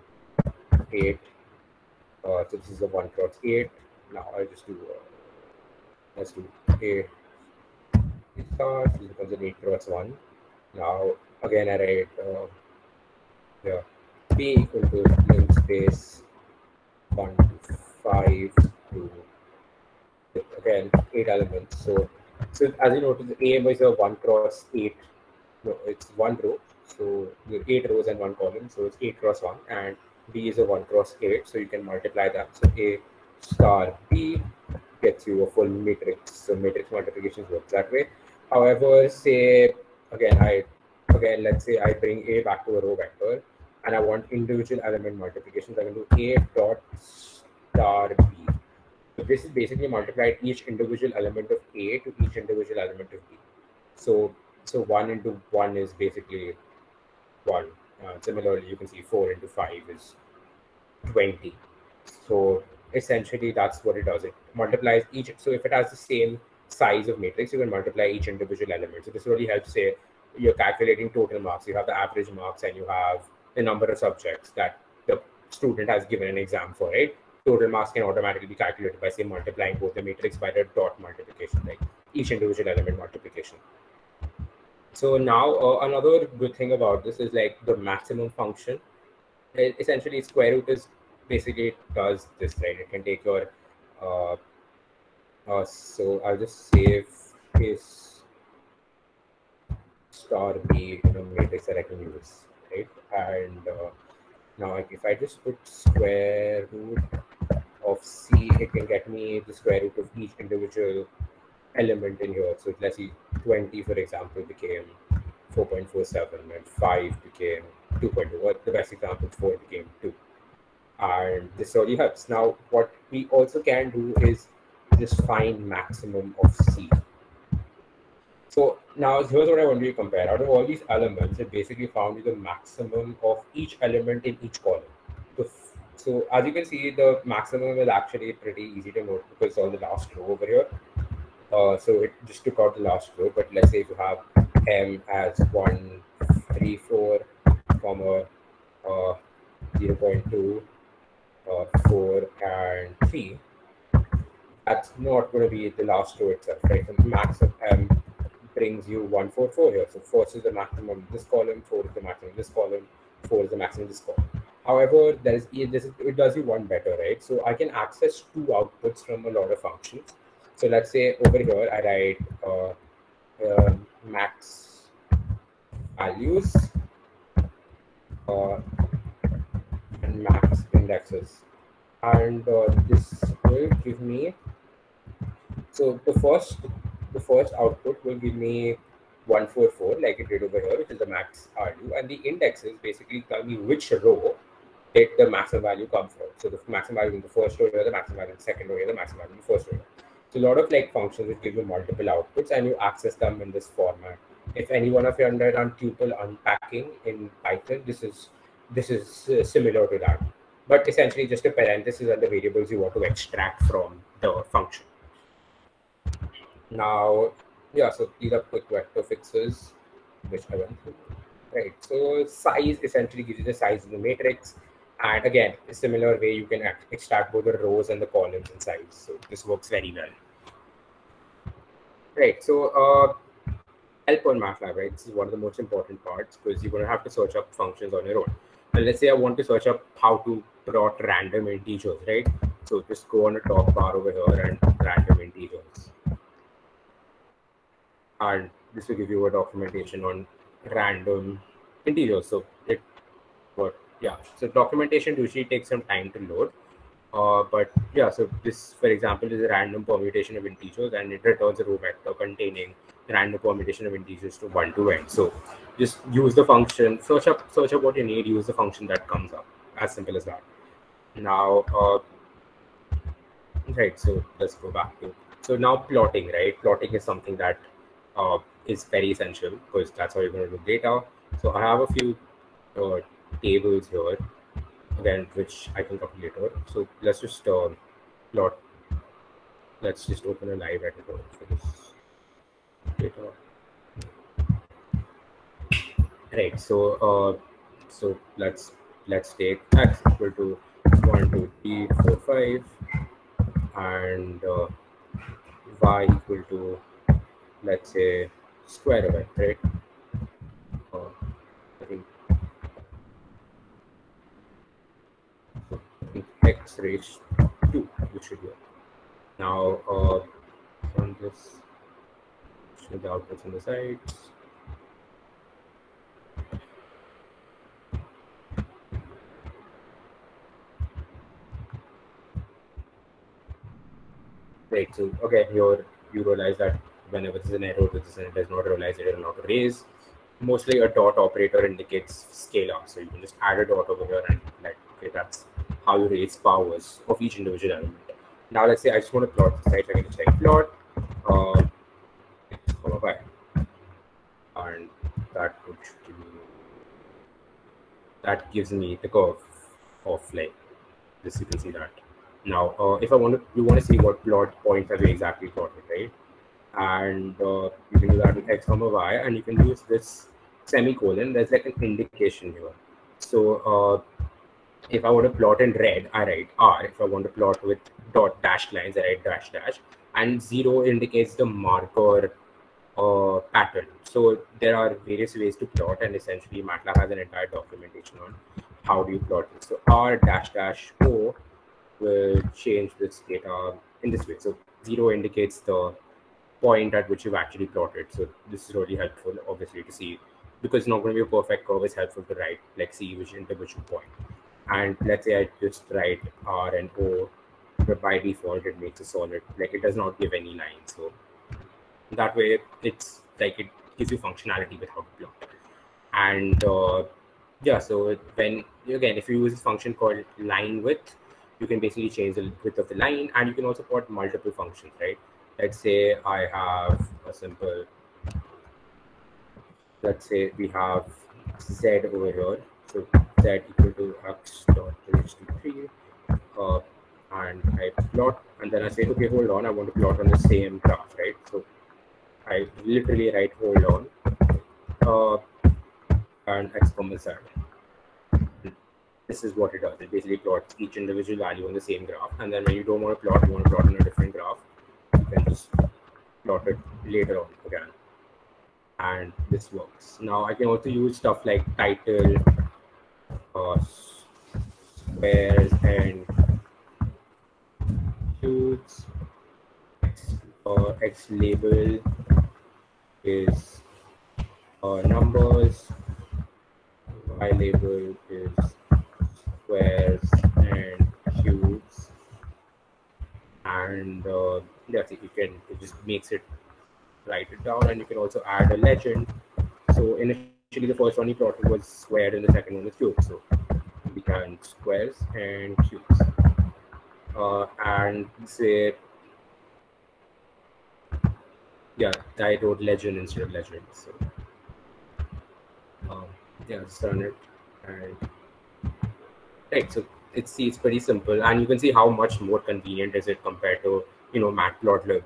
S2: 8. So this is a 1 cross 8. Now I'll just do let's do a star. This becomes an 8 cross 1. Now again I write p equal to linspace 1 to 5 to again 8 elements. So as you notice, A is a 1 cross 8. No, it's 1 row. So you have 8 rows and 1 column. So it's 8 cross 1, and B is a 1 cross 8. So you can multiply that. So A star B gets you a full matrix. So matrix multiplications work that way. However, say let's say I bring A back to a row vector, and I want individual element multiplications. I can do A dot star B. So this is basically multiplied each individual element of A to each individual element of B. So 1 into 1 is basically 1. Similarly, you can see 4 into 5 is 20. So essentially, that's what it does. It multiplies each. So if it has the same size of matrix, you can multiply each individual element. So this really helps. Say you're calculating total marks. You have the average marks, and you have the number of subjects that the student has given an exam for, right? Total marks can automatically be calculated by, say, multiplying both the matrix by the dot multiplication, like each individual element multiplication. So now another good thing about this is like the maximum function. Essentially, square root is basically does this, right? It can take your so I'll just save is star B in a matrix that I can use, right? And now if I just put square root of C, it can get me the square root of each individual element in here. So let's see, 20, for example, became 4.47 and 5 became 2.2. What the best example, 4 became 2. And this really helps. Now, what we also can do is just find maximum of C. So now here's what I want you to compare. Out of all these elements, it basically found you the maximum of each element in each column. So as you can see, the maximum is actually pretty easy to note because it's on the last row over here. So it just took out the last row. But let's say if you have m as 1, 3, 4, comma 0.2, 4, and 3, that's not going to be the last row itself, right? The max of m brings you 144 here. So 4 is the maximum in this column, 4 is the maximum in this column, 4 is the maximum in this column. However, it does you one better, right? So I can access two outputs from a lot of functions. So let's say over here I write max values and max indexes, and this will give me, so the first output will give me 144 like it did over here, which is the max value, and the indexes basically tell me which row did the maximum value come from. So the maximum value in the first row here, the maximum value in the second row here, the maximum value in the first row here. So a lot of like functions which give you multiple outputs, and you access them in this format. If any one of you done tuple unpacking in Python, this is similar to that, but essentially just a parenthesis and the variables you want to extract from the function. Now, yeah, so these are quick vector fixes, which I went through. Right, so size essentially gives you the size of the matrix. And again, a similar way you can extract both the rows and the columns in size. So this works very well. Right, so help on Matlab, right? This is one of the most important parts because you're going to have to search up functions on your own. And let's say I want to search up how to plot random integers, right? So just go on the top bar over here and random integers. And this will give you a documentation on random integers. So so documentation usually takes some time to load. But yeah, so this, for example, is a random permutation of integers, and it returns a row vector containing the random permutation of integers to 1 to n. So just use the function, search up what you need, use the function that comes up. As simple as that. Now, right, so let's go back to, so now plotting, right? Plotting is something that is very essential because that's how you're going to do data. So I have a few tables here, again, which I can copy later. So let's just plot. Let's just open a live editor for this data. Right. So so let's take x equal to 1, 2, 3, 4, 5, and y equal to, let's say, square of it, right? I think x raised 2, which should be. Now, on this, show the outputs on the sides. Right, so again, you realize that whenever there's an error, it does not realize it will not raise. Mostly a dot operator indicates scalar, so you can just add a dot over here and like, okay, that's how you raise powers of each individual element. Now let's say I just want to plot this, right? I can just like plot x, y, and that gives me the curve of like this. You can see that. Now, if you want to see what plot points are exactly plotted, right? And you can do that with x, y, and you can use this semicolon. There's like an indication here. So if I want to plot in red, I write R. If I want to plot with dot dashed lines, I write dash dash. And 0 indicates the marker pattern. So there are various ways to plot, and essentially Matlab has an entire documentation on how do you plot this. So R dash dash O will change this data in this way. So 0 indicates the point at which you've actually plotted. So this is really helpful, obviously, to see, because it's not going to be a perfect curve. It's helpful to write, like, see which individual point. And let's say I just write R and O, but by default it makes a solid, like it does not give any line. So that way it's like it gives you functionality with how to plot. And yeah, so when again, if you use this function called line width, you can basically change the width of the line, and you can also put multiple functions, right? Let's say I have a simple let's say we have z over here. So z equal to x dot raised to 3. And I plot, and then I say, okay, hold on, I want to plot on the same graph, right? So I literally write hold on, and x comma z. This is what it does. It basically plots each individual value on the same graph, and then when you don't want to plot, you want to plot on a different graph, you can just plot it later on again, and this works. Now I can also use stuff like title, squares, and cubes. X label is numbers, Y label is squares and cubes, and that's it. It just makes it, write it down, and you can also add a legend. So initially the first one you plotted was square and the second one was cube. So we can squares and cubes, and say, yeah, I wrote legend instead of legend. So yeah, just run it, and right. So it's pretty simple, and you can see how much more convenient is it compared to Matplotlib.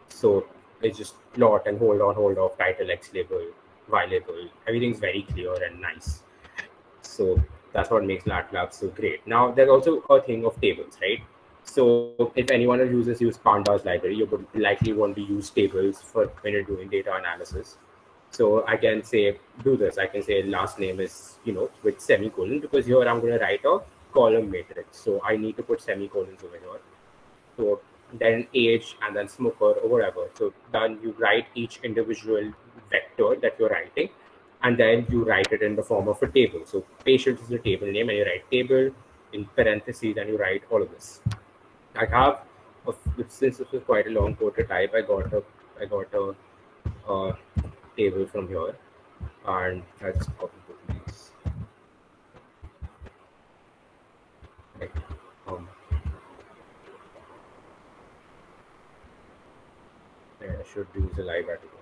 S2: So it's just plot and hold on, hold off, title, X label, Y label. Everything's very clear and nice. So that's what makes Matlab so great. Now there's also a thing of tables, right? So if anyone use Pandas library, you would likely want to use tables for when you're doing data analysis. So I can say, do this. I can say last name is, with semicolon, because here I'm going to write a column matrix. So I need to put semicolons over here. So then age and then smoker or whatever. So then you write each individual vector that you're writing, and then you write it in the form of a table. So patient is the table name, and you write table in parentheses, and you write all of this. I have, since this was quite a long code to type, I got a table from here, and I just copy these. Right. I should use a live article.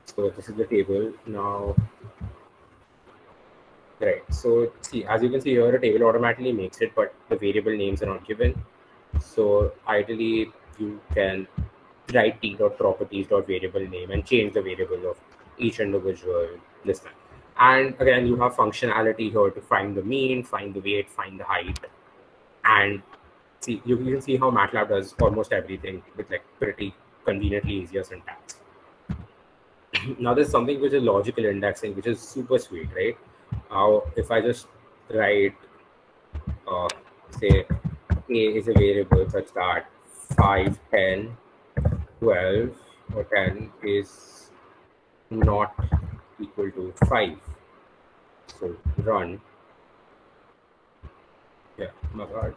S2: So this is the table now. Right. So see, as you can see here, a table automatically makes it, but the variable names are not given. So ideally, you can write t.properties.variable name and change the variable of each individual this time. And again, you have functionality here to find the mean, find the weight, find the height, and see, you can see how Matlab does almost everything with like pretty conveniently easier syntax. Now there's something which is logical indexing, which is super sweet, right? If I just write, say, a is a variable such that 5, 10, 12, or 10 is not equal to 5. So run. Yeah, my God.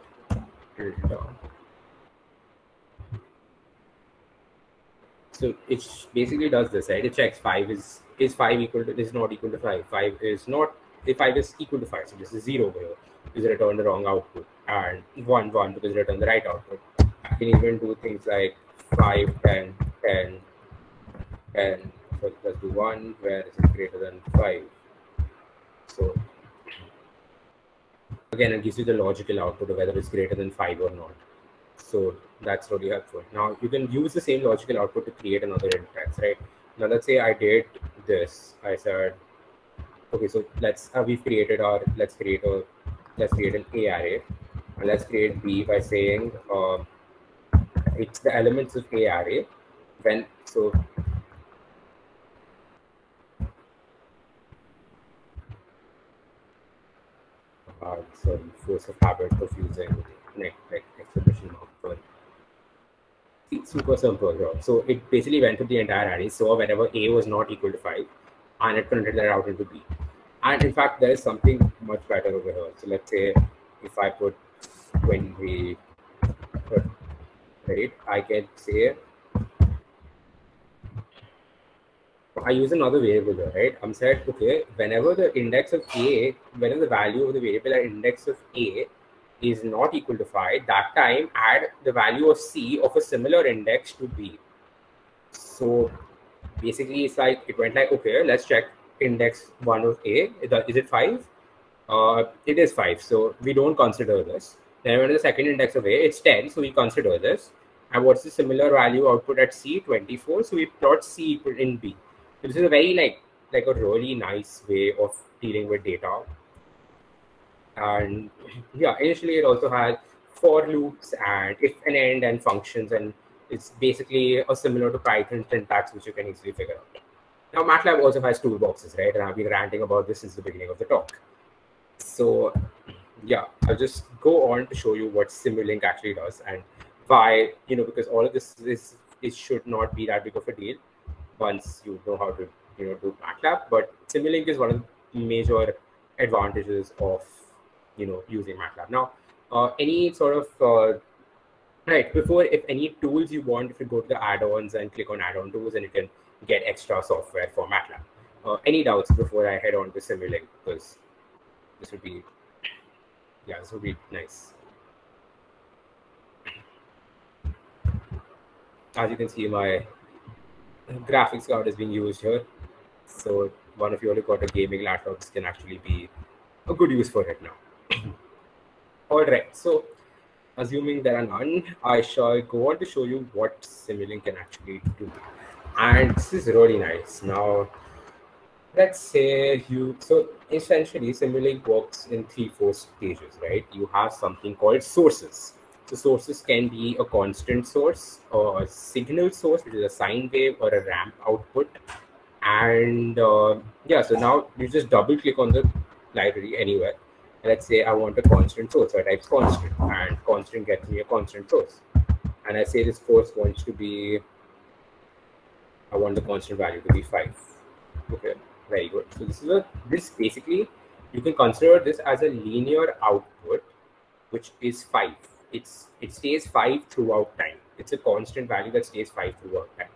S2: So it basically does this, right? It checks 5 is 5 equal to, is not equal to 5. 5 is not, if 5 is equal to 5, so this is 0 over here, because it returned the wrong output, and 1, 1, because it returned the right output. I can even do things like 5, 10, 10, 10, so let's do 1, where is it greater than 5. So again, it gives you the logical output of whether it's greater than 5 or not. So that's really helpful. Now you can use the same logical output to create another index, right? Now let's say I did this. I said, okay, so let's create an A array, and let's create B by saying it's the elements of A array. So force of habit of using exclamation mark for. It's super simple here. So it basically went to the entire array, so whenever A was not equal to 5, and it printed that out into B. And in fact, there is something much better over here. So let's say if I put 20, right, I can say, I use another variable here, right? I'm said, okay, whenever the value of the variable at index of A is not equal to 5, that time add the value of C of a similar index to B. So basically it's like it went like, okay, let's check index 1 of A. Is it 5? It is 5, so we don't consider this. Then when the second index of A, it's 10, so we consider this. And what's the similar value output at C? 24. So we plot C equal in B. So this is a very like a really nice way of dealing with data. And yeah, initially it also has for loops and if and end and functions, and it's basically a similar to Python syntax, which you can easily figure out. Now MATLAB also has toolboxes, right? And I've been ranting about this since the beginning of the talk. So yeah, I'll just go on to show you what Simulink actually does and why, because all of this is should not be that big of a deal once you know how to, do MATLAB. But Simulink is one of the major advantages of, using MATLAB. Now, any sort of, right, before, if any tools you want, if you go to the add-ons and click on add-on tools, and you can get extra software for MATLAB. Any doubts before I head on to Simulink? Because this would be nice. As you can see, my graphics card is being used here. So one of you who got a gaming laptop, this can actually be a good use for it now. All right, so assuming there are none, I shall go on to show you what Simulink can actually do. And this is really nice. Now, let's say so essentially Simulink works in 3-4 stages, right? You have something called sources. So sources can be a constant source or a signal source, which is a sine wave or a ramp output. And yeah, so now you just double click on the library anywhere. Let's say I want a constant source, so I type constant, and constant gets me a constant source. And I say this source wants to be, I want the constant value to be 5. Okay, very good. So this basically, you can consider this as a linear output, which is 5. It stays 5 throughout time. It's a constant value that stays 5 throughout time.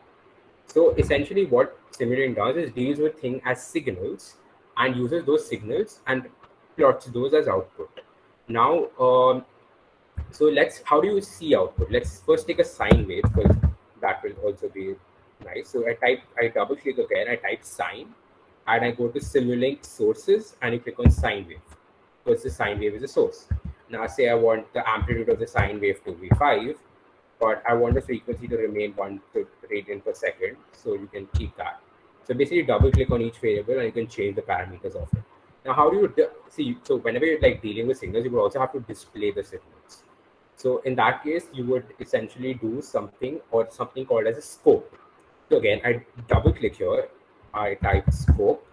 S2: So essentially what Simulink does is deals with things as signals and uses those signals and plots those as output. Now, so how do you see output? Let's first take a sine wave, because that will also be nice. So I double click again, I type sine, and I go to Simulink sources, and you click on sine wave, because the sine wave is a source. Now say I want the amplitude of the sine wave to be 5, but I want the frequency to remain 1 radian per second, so you can keep that. So basically double click on each variable and you can change the parameters of it. Now how do you see, so whenever you're dealing with signals, you would also have to display the signals. So in that case, you would essentially do something called as a scope. So again, I double click here, I type scope,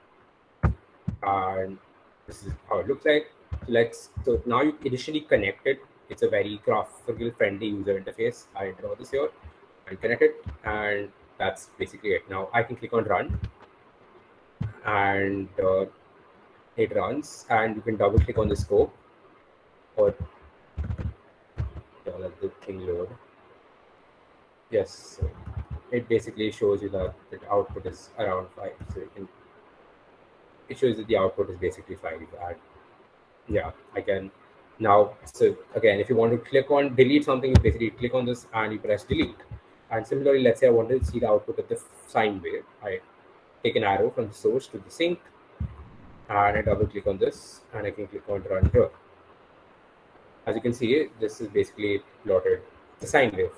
S2: and this is how it looks like. So now you initially connect it. It's a very graphical friendly user interface. I draw this here and connect it, and that's basically it. Now I can click on run, and it runs, and you can double click on the scope or let the thing load. Yes, so it basically shows you that the output is around 5. So it shows that the output is basically 5. And yeah, I can now. So again, if you want to click on delete something, you basically click on this and you press delete. And similarly, let's say I want to see the output of the sine wave. I take an arrow from the source to the sink, and I double click on this, and I can click on run here. As you can see, this is basically plotted the sine wave.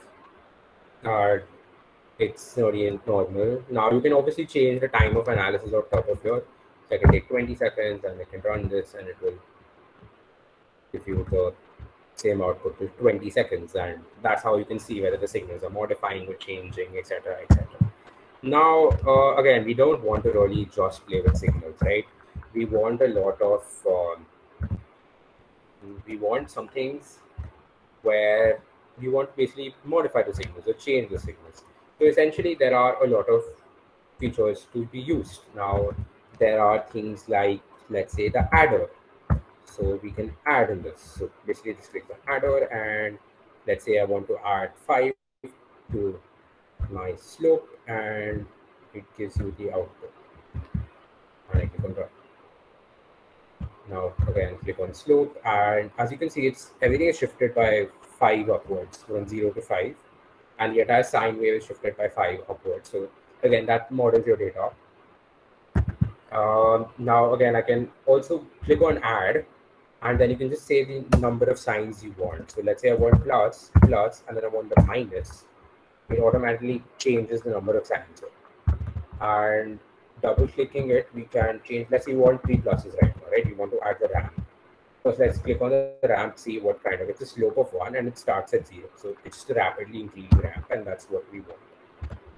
S2: It's already normal. Now you can obviously change the time of analysis on top of here. So I can take 20 seconds, and I can run this, and it will give you the same output to 20 seconds, and that's how you can see whether the signals are modifying or changing, etc., etc. Now, again, we don't want to really just play with signals, right? We want a lot of, we want some things where we want to basically modify the signals or change the signals. So essentially, there are a lot of features to be used. Now, there are things like, let's say, the adder. So we can add in this. So basically, just click the adder, and let's say I want to add 5 to my slope, and it gives you the output. And I click on run. Now again, click on slope, and as you can see, everything is shifted by 5 upwards, from 0 to 5, and the entire sine wave is shifted by 5 upwards. So again, that models your data. Now again, I can also click on add, and then you can just say the number of signs you want. So let's say I want plus, and then I want the minus. It automatically changes the number of signs. And double clicking it, we can change. Let's say you want 3 pluses right now, right? You want to add the ramp. First, let's click on the ramp, see what kind of, it's a slope of 1 and it starts at 0. So it's just a rapidly increasing ramp, and that's what we want.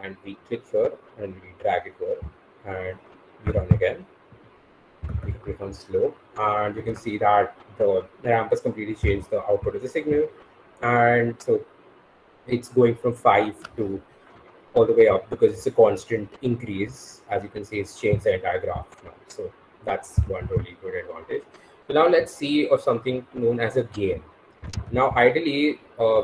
S2: And we click here and we drag it here and we run again. We click on slope, and you can see that the ramp has completely changed the output of the signal. And so it's going from 5 to all the way up because it's a constant increase. As you can see, it's changed the entire graph now. So that's one really good advantage. So now let's see of something known as a gain. Now, ideally,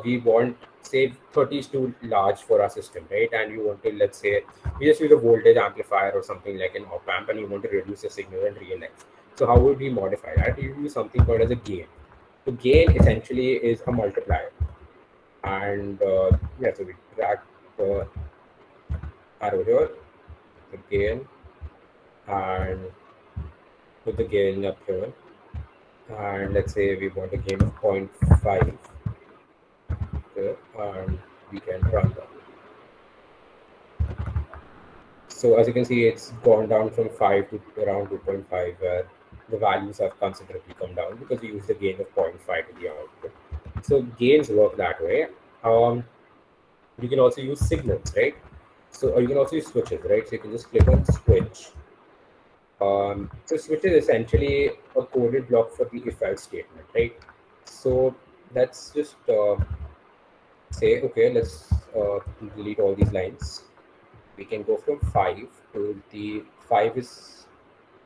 S2: we want, say, 30 is too large for our system, right? And you want to, let's say, we just use a voltage amplifier or something like an op amp, and you want to reduce the signal in real life. So how would we modify that? You use something called as a gain. So gain essentially is a multiplier. And yeah, so we drag the arrow here, the gain, and put the gain up here. And let's say we want a gain of 0.5, okay, and we can run that. So as you can see, it's gone down from 5 to around 2.5, where the values have considerably come down because we use the gain of 0.5 to the output. So gains work that way. You can also use signals, right? So you can also use switches, right? So you can just click on switch. So switch is essentially a coded block for the if-else statement, right? So let's just say, okay, let's delete all these lines. We can go from 5 to the 5 is,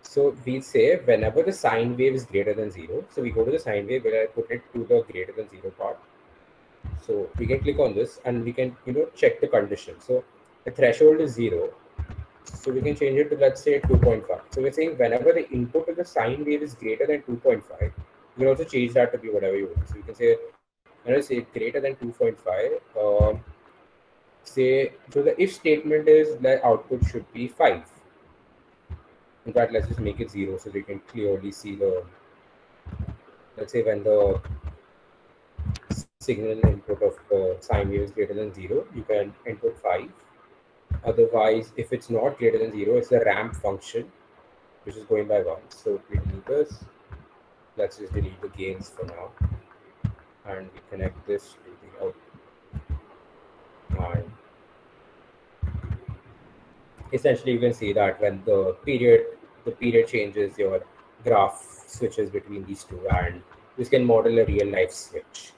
S2: so we say whenever the sine wave is greater than 0, so we go to the sine wave where I put it to the greater than 0 part. So we can click on this and we can, check the condition. So the threshold is 0. So we can change it to, let's say, 2.5. So we're saying whenever the input of the sine wave is greater than 2.5, you can also change that to be whatever you want. So you can say, let's say greater than 2.5. Say, so the if statement is that output should be 5. In fact, let's just make it 0 so we can clearly see the, let's say when the signal input of the sine wave is greater than 0, you can input 5. Otherwise, if it's not greater than 0, it's a ramp function, which is going by 1. So we delete this. Let's just delete the gains for now. And we connect this to the output. And essentially, you can see that when the period changes, your graph switches between these two, and this can model a real life switch.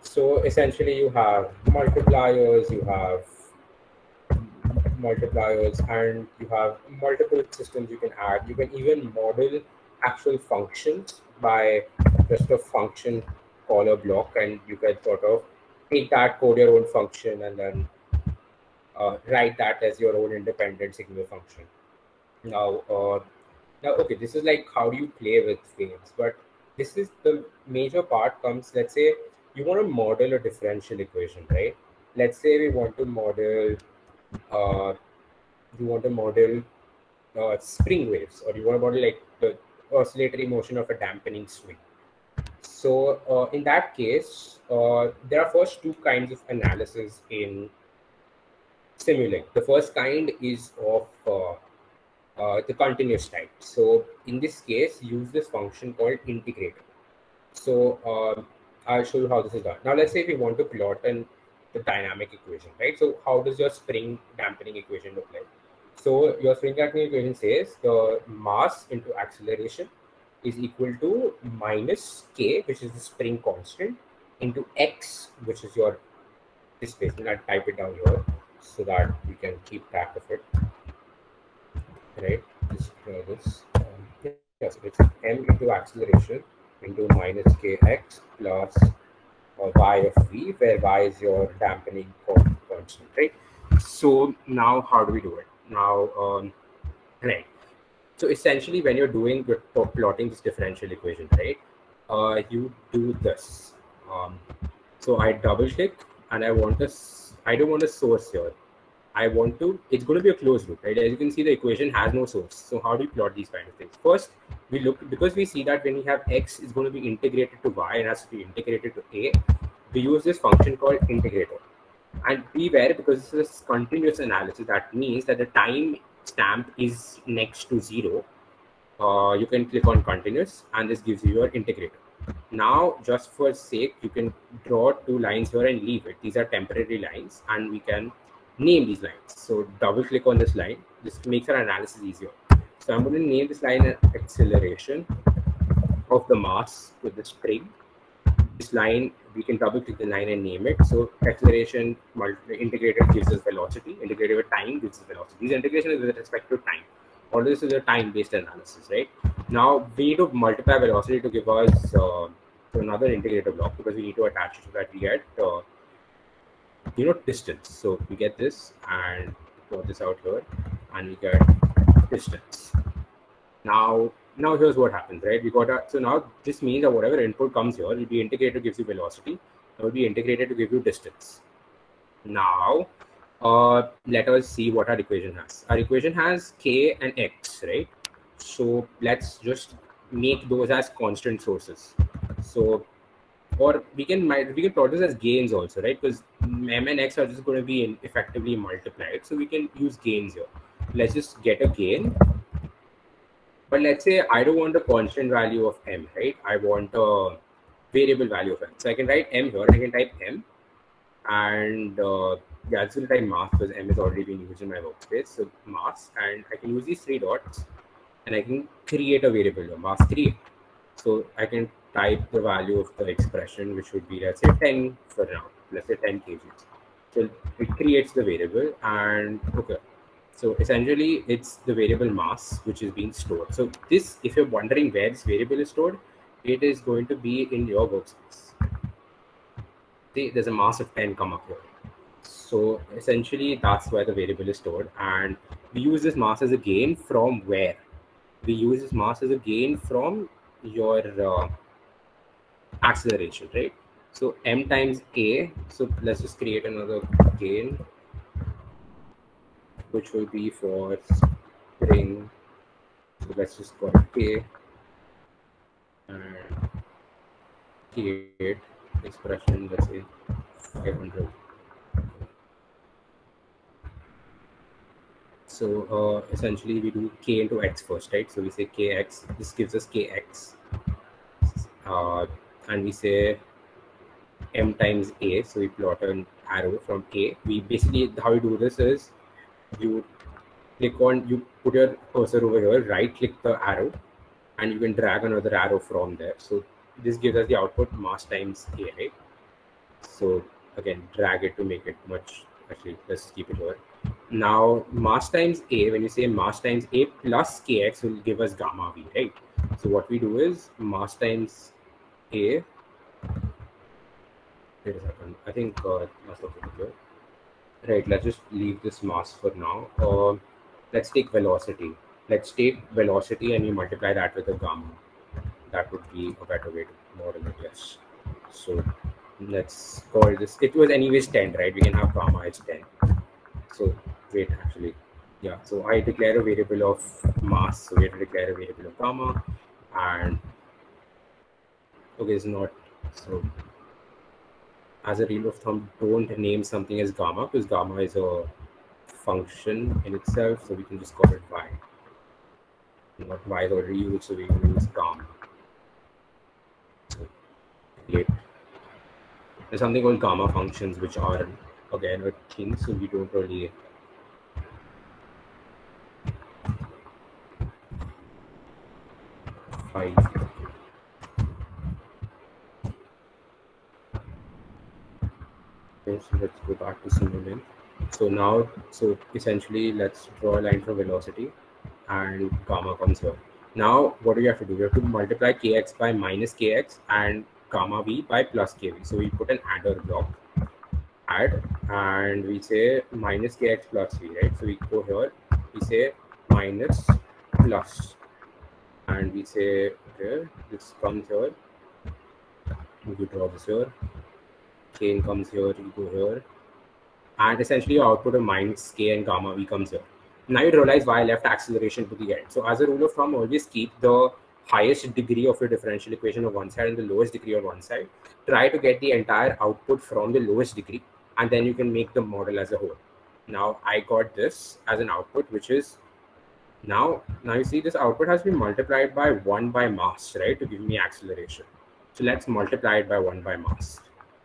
S2: So essentially, you have multipliers, and you have multiple systems you can add. You can even model actual functions by just a function caller block, and you can sort of take that, code your own function, and then write that as your own independent signal function. Now, okay, this is like how do you play with gains, but this is the major part comes, let's say you want to model a differential equation, right? Let's say we want to model spring waves, or you want to model like the oscillatory motion of a dampening swing. So in that case, there are first two kinds of analysis in Simulink. The first kind is of the continuous type. So in this case, use this function called integrator. So I'll show you how this is done. Now let's say we want to plot the dynamic equation, right? So how does your spring dampening equation look like? So your spring dampening equation says the mass into acceleration is equal to minus k, which is the spring constant, into x, which is your displacement. I'll type it down here so that we can keep track of it, right? Just this. Yes, it's m into acceleration into minus kx plus y of v, where y is your dampening constant, right? So now how do we do it? Now, right. So essentially, when you're plotting this differential equation, right, you do this. So I double click, and I don't want a source here. it's going to be a closed loop, right? As you can see, the equation has no source. So how do you plot these kind of things? First, we look, because we see that when we have x is going to be integrated to y and has to be integrated to a, we use this function called integrator. And beware, because this is continuous analysis, that means that the time stamp is next to 0. You can click on continuous and this gives you your integrator. Now, just for sake, you can draw 2 lines here and leave it. These are temporary lines and we can name these lines. So double click on this line. This makes our analysis easier. So I'm going to name this line acceleration of the mass with the string. This line, we can double click the line and name it. So acceleration integrated gives us velocity, integrated with time gives us velocity. This integration is with respect to time. All this is a time-based analysis, right? Now we need to multiply velocity to give us another integrator block, because we need to attach it so that we get distance. So we get this and plot this out here, and we get distance. Now here's what happens, right? We got so now this means that whatever input comes here will be integrated to gives you velocity. It will be integrated to give you distance. Now let us see what our equation has. Our equation has k and x, right? So let's just make those as constant sources. So, or we can plot this as gains also, right? Because m and x are just going to be effectively multiplied. So we can use gains here. Let's just get a gain. But let's say I don't want a constant value of m, right? I want a variable value of m. So I can write m here. I can type m, and yeah, it's going to type mass because m is already being used in my workspace. So mass, and I can use these 3 dots, and I can create a variable here, mass create. So I can type the value of the expression, which would be, let's say 10 for now. Let's say 10 kgs. So it creates the variable, and okay. So essentially, it's the variable mass which is being stored. So this, if you're wondering where this variable is stored, it is going to be in your workspace. See, there's a mass of 10 come up here. So essentially, that's where the variable is stored. And we use this mass as a gain from where? We use this mass as a gain from your acceleration, right? So m times a. So let's just create another gain, which will be for string. So let's just call it k, and create expression, let's say 500. So essentially we do k into x first, right? So we say kx, this gives us kx, and we say m times a. So we plot an arrow from a. We basically, how we do this is, you put your cursor over here, right click the arrow, and you can drag another arrow from there. So this gives us the output mass times a, right? So again, drag it to make it much, actually let's keep it here. Now mass times a, when you say mass times a plus kx will give us gamma v, right? So what we do is mass times a, wait a second, I think must have put it here. Right, let's just leave this mass for now. Let's take velocity. Let's take velocity and you multiply that with a gamma. That would be a better way to model it, yes. So let's call this, it was anyways 10, right? We can have gamma is 10. So wait, actually, yeah. So I declare a variable of mass. So we have to declare a variable of gamma, and okay, it's not. So as a rule of thumb, don't name something as gamma, because gamma is a function in itself. So we can just call it y. What y is already used, so we can use gamma. So there's something called gamma functions, which are again a thing. So we don't really. Okay, so let's go back to simulink. So now, so essentially, let's draw a line from velocity, and gamma comes here. Now, what do we have to do? We have to multiply kx by minus kx and gamma v by plus kv. So we put an adder block, add, and we say minus kx plus v, right? So we go here, we say minus plus, and we say, okay, this comes here, we draw this here, chain comes here, you go here, and essentially your output of minus k and gamma v comes here. Now you realize why I left acceleration to the end. So as a rule of thumb, always keep the highest degree of your differential equation on one side and the lowest degree on one side. Try to get the entire output from the lowest degree, and then you can make the model as a whole. Now I got this as an output, which is now you see this output has been multiplied by 1 by mass, right, to give me acceleration. So let's multiply it by 1 by mass.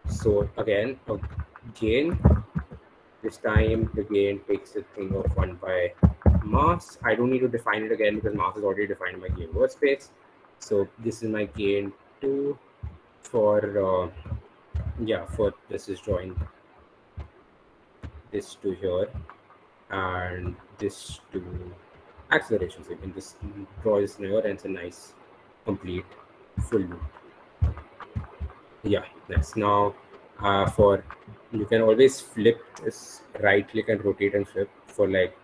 S2: So again, gain, this time the gain takes a thing of 1 by mass. I don't need to define it again because mass is already defined in my gain workspace. So this is my gain 2 for this is drawing this to here and this to acceleration. So you can just draw this here and it's a nice complete full loop. Yeah, that's now for you can always flip this, right click and rotate and flip for like,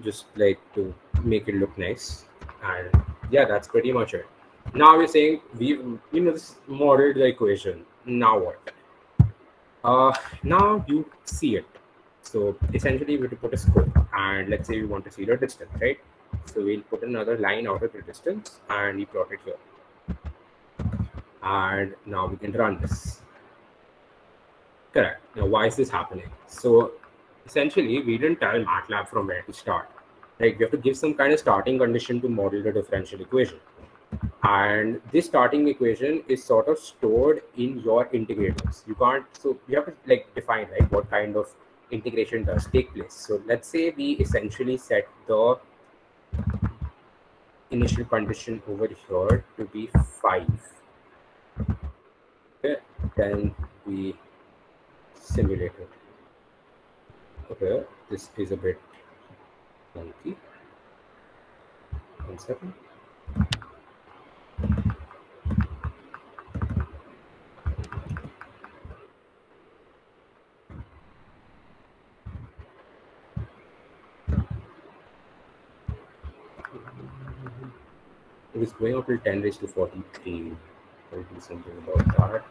S2: just like to make it look nice. And yeah, that's pretty much it. Now we're saying we've this modeled the equation. Now what? Now you see it. So essentially we have to put a scope, and let's say we want to see the distance, right? So we'll put another line out of the distance and we plot it here. And now we can run this. Correct. Now why is this happening? So essentially we didn't tell Matlab from where to start. Like we have to give some kind of starting condition to model the differential equation. And this starting equation is sort of stored in your integrators. You can't, so you have to like define, right, what kind of integration does take place. So let's say we essentially set the initial condition over here to be 5. Okay, then we simulate it. Okay, this is a bit funky. 1 second. It was going up till 10 raised to 43. I'll do something about that.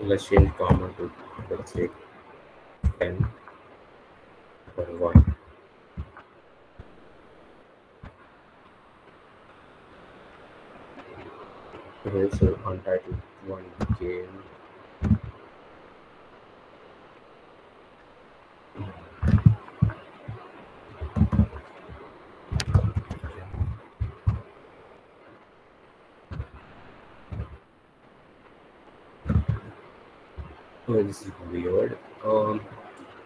S2: Let's change gamma to, let's say, 10 or 1. Okay, so untitled 1 gain. Oh, this is weird.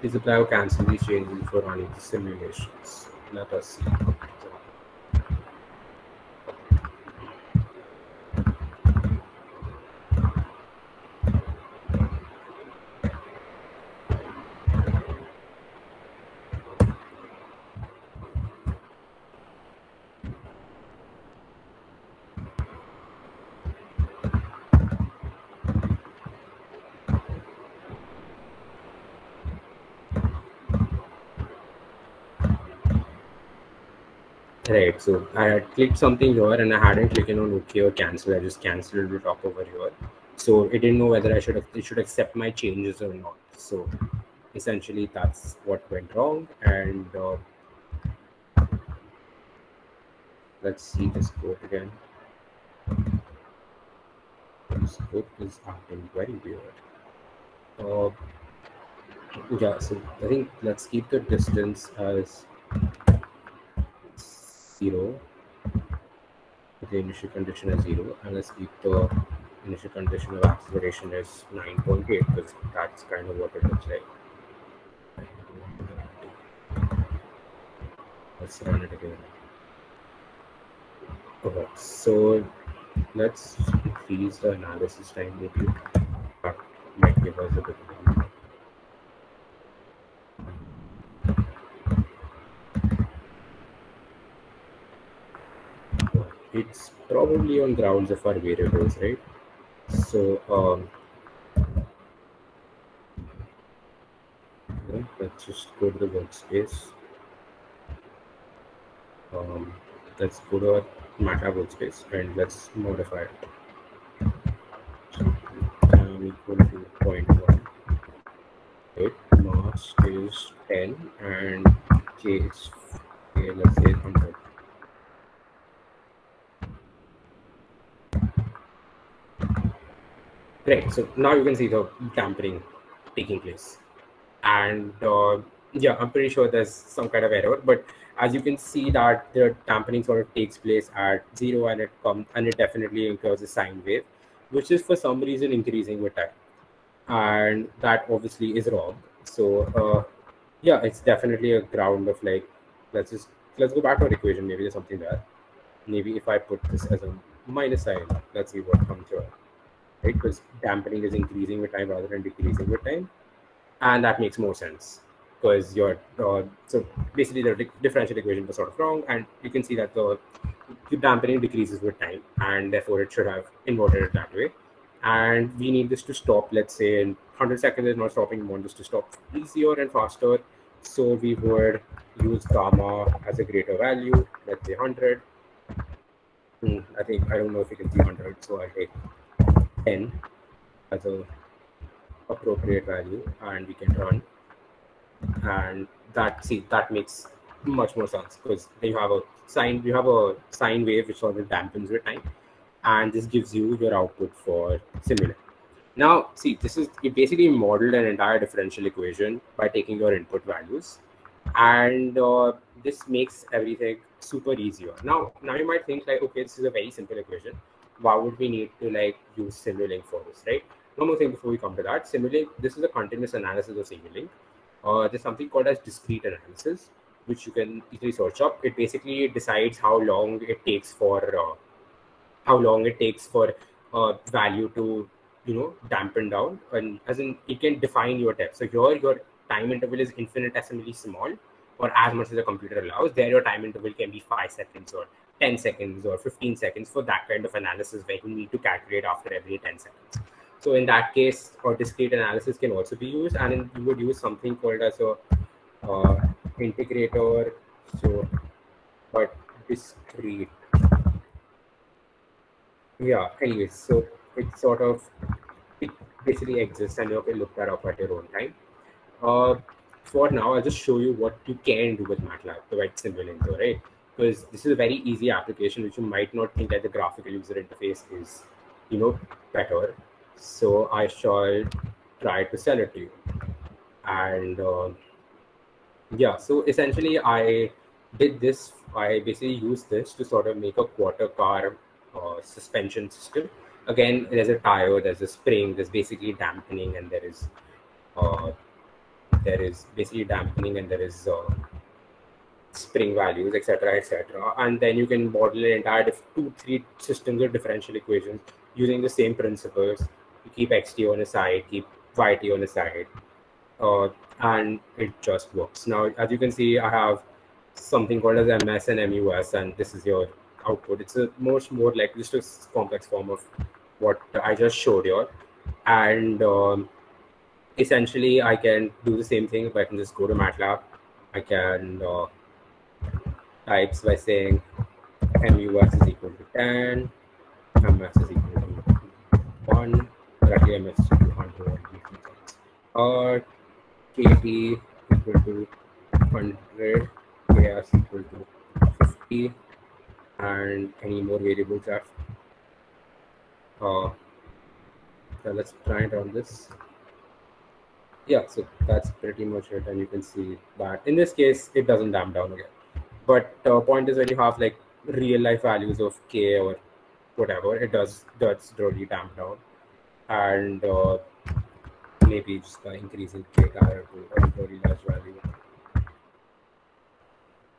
S2: Please apply or cancel these changes before running the simulations. Let us see. Right, so I had clicked something here and I hadn't clicked on OK or cancel. I just canceled the top over here. So it didn't know whether it should accept my changes or not. So essentially that's what went wrong. And let's see this code again. This code is acting very weird. Yeah, so I think let's keep the distance as 0. The initial condition is 0, and let's keep the initial condition of acceleration as 9.8 because that's kind of what it looks like. Let's run it again. Okay, so let's increase the analysis time maybe. That might give us a bit of it's probably on grounds of our variables, right? So let's just go to the workspace. Let's go to our Matlab workspace and let's modify it. Equal to 0.1. Right, mass is 10 and k is, okay, let's say 100. Right, so now you can see the dampering taking place. And yeah, I'm pretty sure there's some kind of error, but as you can see that the dampening sort of takes place at 0 and it definitely incurs a sine wave, which is for some reason increasing with time. And that obviously is wrong. So yeah, it's definitely a ground of like, let's go back to our equation. Maybe there's something there. Maybe if I put this as a minus sign, let's see what comes here, right? Because dampening is increasing with time rather than decreasing with time, and that makes more sense because you're so basically the differential equation was sort of wrong, and you can see that the dampening decreases with time, and therefore it should have inverted it that way. And we need this to stop, let's say in 100 seconds is not stopping. We want this to stop easier and faster, so we would use gamma as a greater value, let's say 100. I don't know if you can see 100, so I'll take 10 as a appropriate value, and we can run. And that makes much more sense because you have a sine wave which sort of dampens with time, and this gives you your output for simulate. Now see, this is, you basically modeled an entire differential equation by taking your input values, and this makes everything super easier. Now you might think like, okay, this is a very simple equation, why would we need to like use Simulink for this, right? One more thing before we come to that. Simulink, this is a continuous analysis of Simulink. There's something called as discrete analysis, which you can easily search up. It basically decides how long it takes for value to dampen down, and as in it can define your depth. So here your time interval is infinitesimally small, or as much as the computer allows. There your time interval can be 5 seconds or 10 seconds or 15 seconds for that kind of analysis where you need to calculate after every 10 seconds. So in that case, or discrete analysis can also be used, and you would use something called as a integrator. So, but discrete. Yeah. Anyways, so it basically exists, and you can look that up at your own time. For now, I'll just show you what you can do with Matlab, the right Simulink, right? Because this is a very easy application, which you might not think that the graphical user interface is, better. So I shall try to sell it to you. And yeah, so essentially I basically used this to sort of make a quarter car suspension system. Again, there's a tire, there's a spring, there's basically dampening, and there is basically dampening, and there is spring values, etc., etc. And then you can model an entire 2-3 systems of differential equations using the same principles. You keep xt on a side, keep yt on a side, and it just works. Now, as you can see, I have something called as ms and mus, and this is your output. It's a much more like just a complex form of what I just showed you. And essentially, I can do the same thing. If I can just go to MATLAB, I can types by saying mus is equal to 10, ms is equal to 1, directly ms is equal to 100, or kt equal to 100, ks equal to 50, and any more variables left. So let's try and run this. Yeah, so that's pretty much it, and you can see that in this case it doesn't damp down again. But point is, when you have like real life values of k or whatever, it does really damp down, and maybe just by increasing k to a very large value,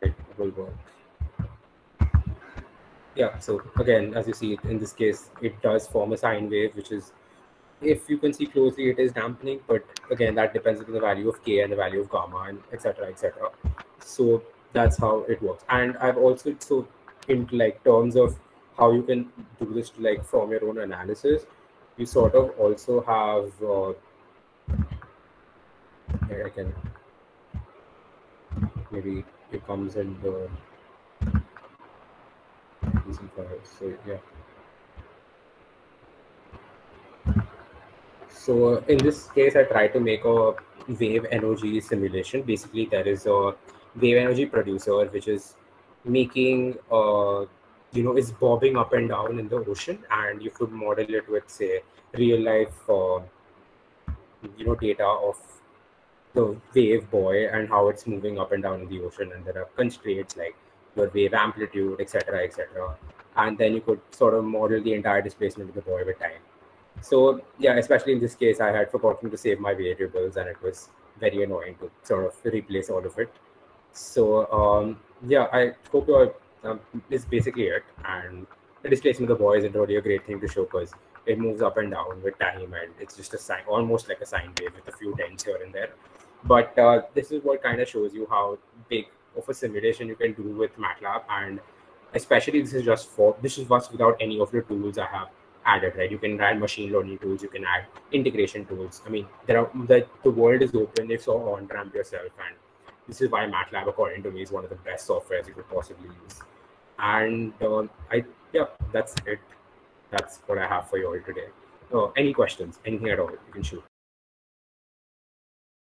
S2: it will work. Yeah, so again, as you see, in this case, it does form a sine wave, which is, if you can see closely, it is dampening, but again, that depends on the value of k and the value of gamma, and etc., etc. So that's how it works. And I've also, so in like terms of how you can do this to like from your own analysis, you sort of also have here I can, maybe it comes in the decent for us. So yeah. So in this case, I try to make a wave energy simulation. Basically, there is a wave energy producer which is making, is bobbing up and down in the ocean, and you could model it with, say, real life, data of the wave buoy and how it's moving up and down in the ocean, and there are constraints like your wave amplitude, etc., etc. And then you could sort of model the entire displacement of the buoy with time. So yeah, especially in this case, I had forgotten to save my variables, and it was very annoying to sort of replace all of it. So yeah, I hope your is basically it. And the displacement of the buoy isn't really a great thing to show because it moves up and down with time, and it's just a sine, almost like a sine wave with a few dents here and there. But this is what kind of shows you how big of a simulation you can do with MATLAB, and especially this is just without any of the tools I have added, right? You can add machine learning tools, you can add integration tools. I mean, the world is open if so on ramp yourself, and this is why MATLAB, according to me, is one of the best softwares you could possibly use. And that's it. That's what I have for you all today. Any questions? Anything at all? You can shoot.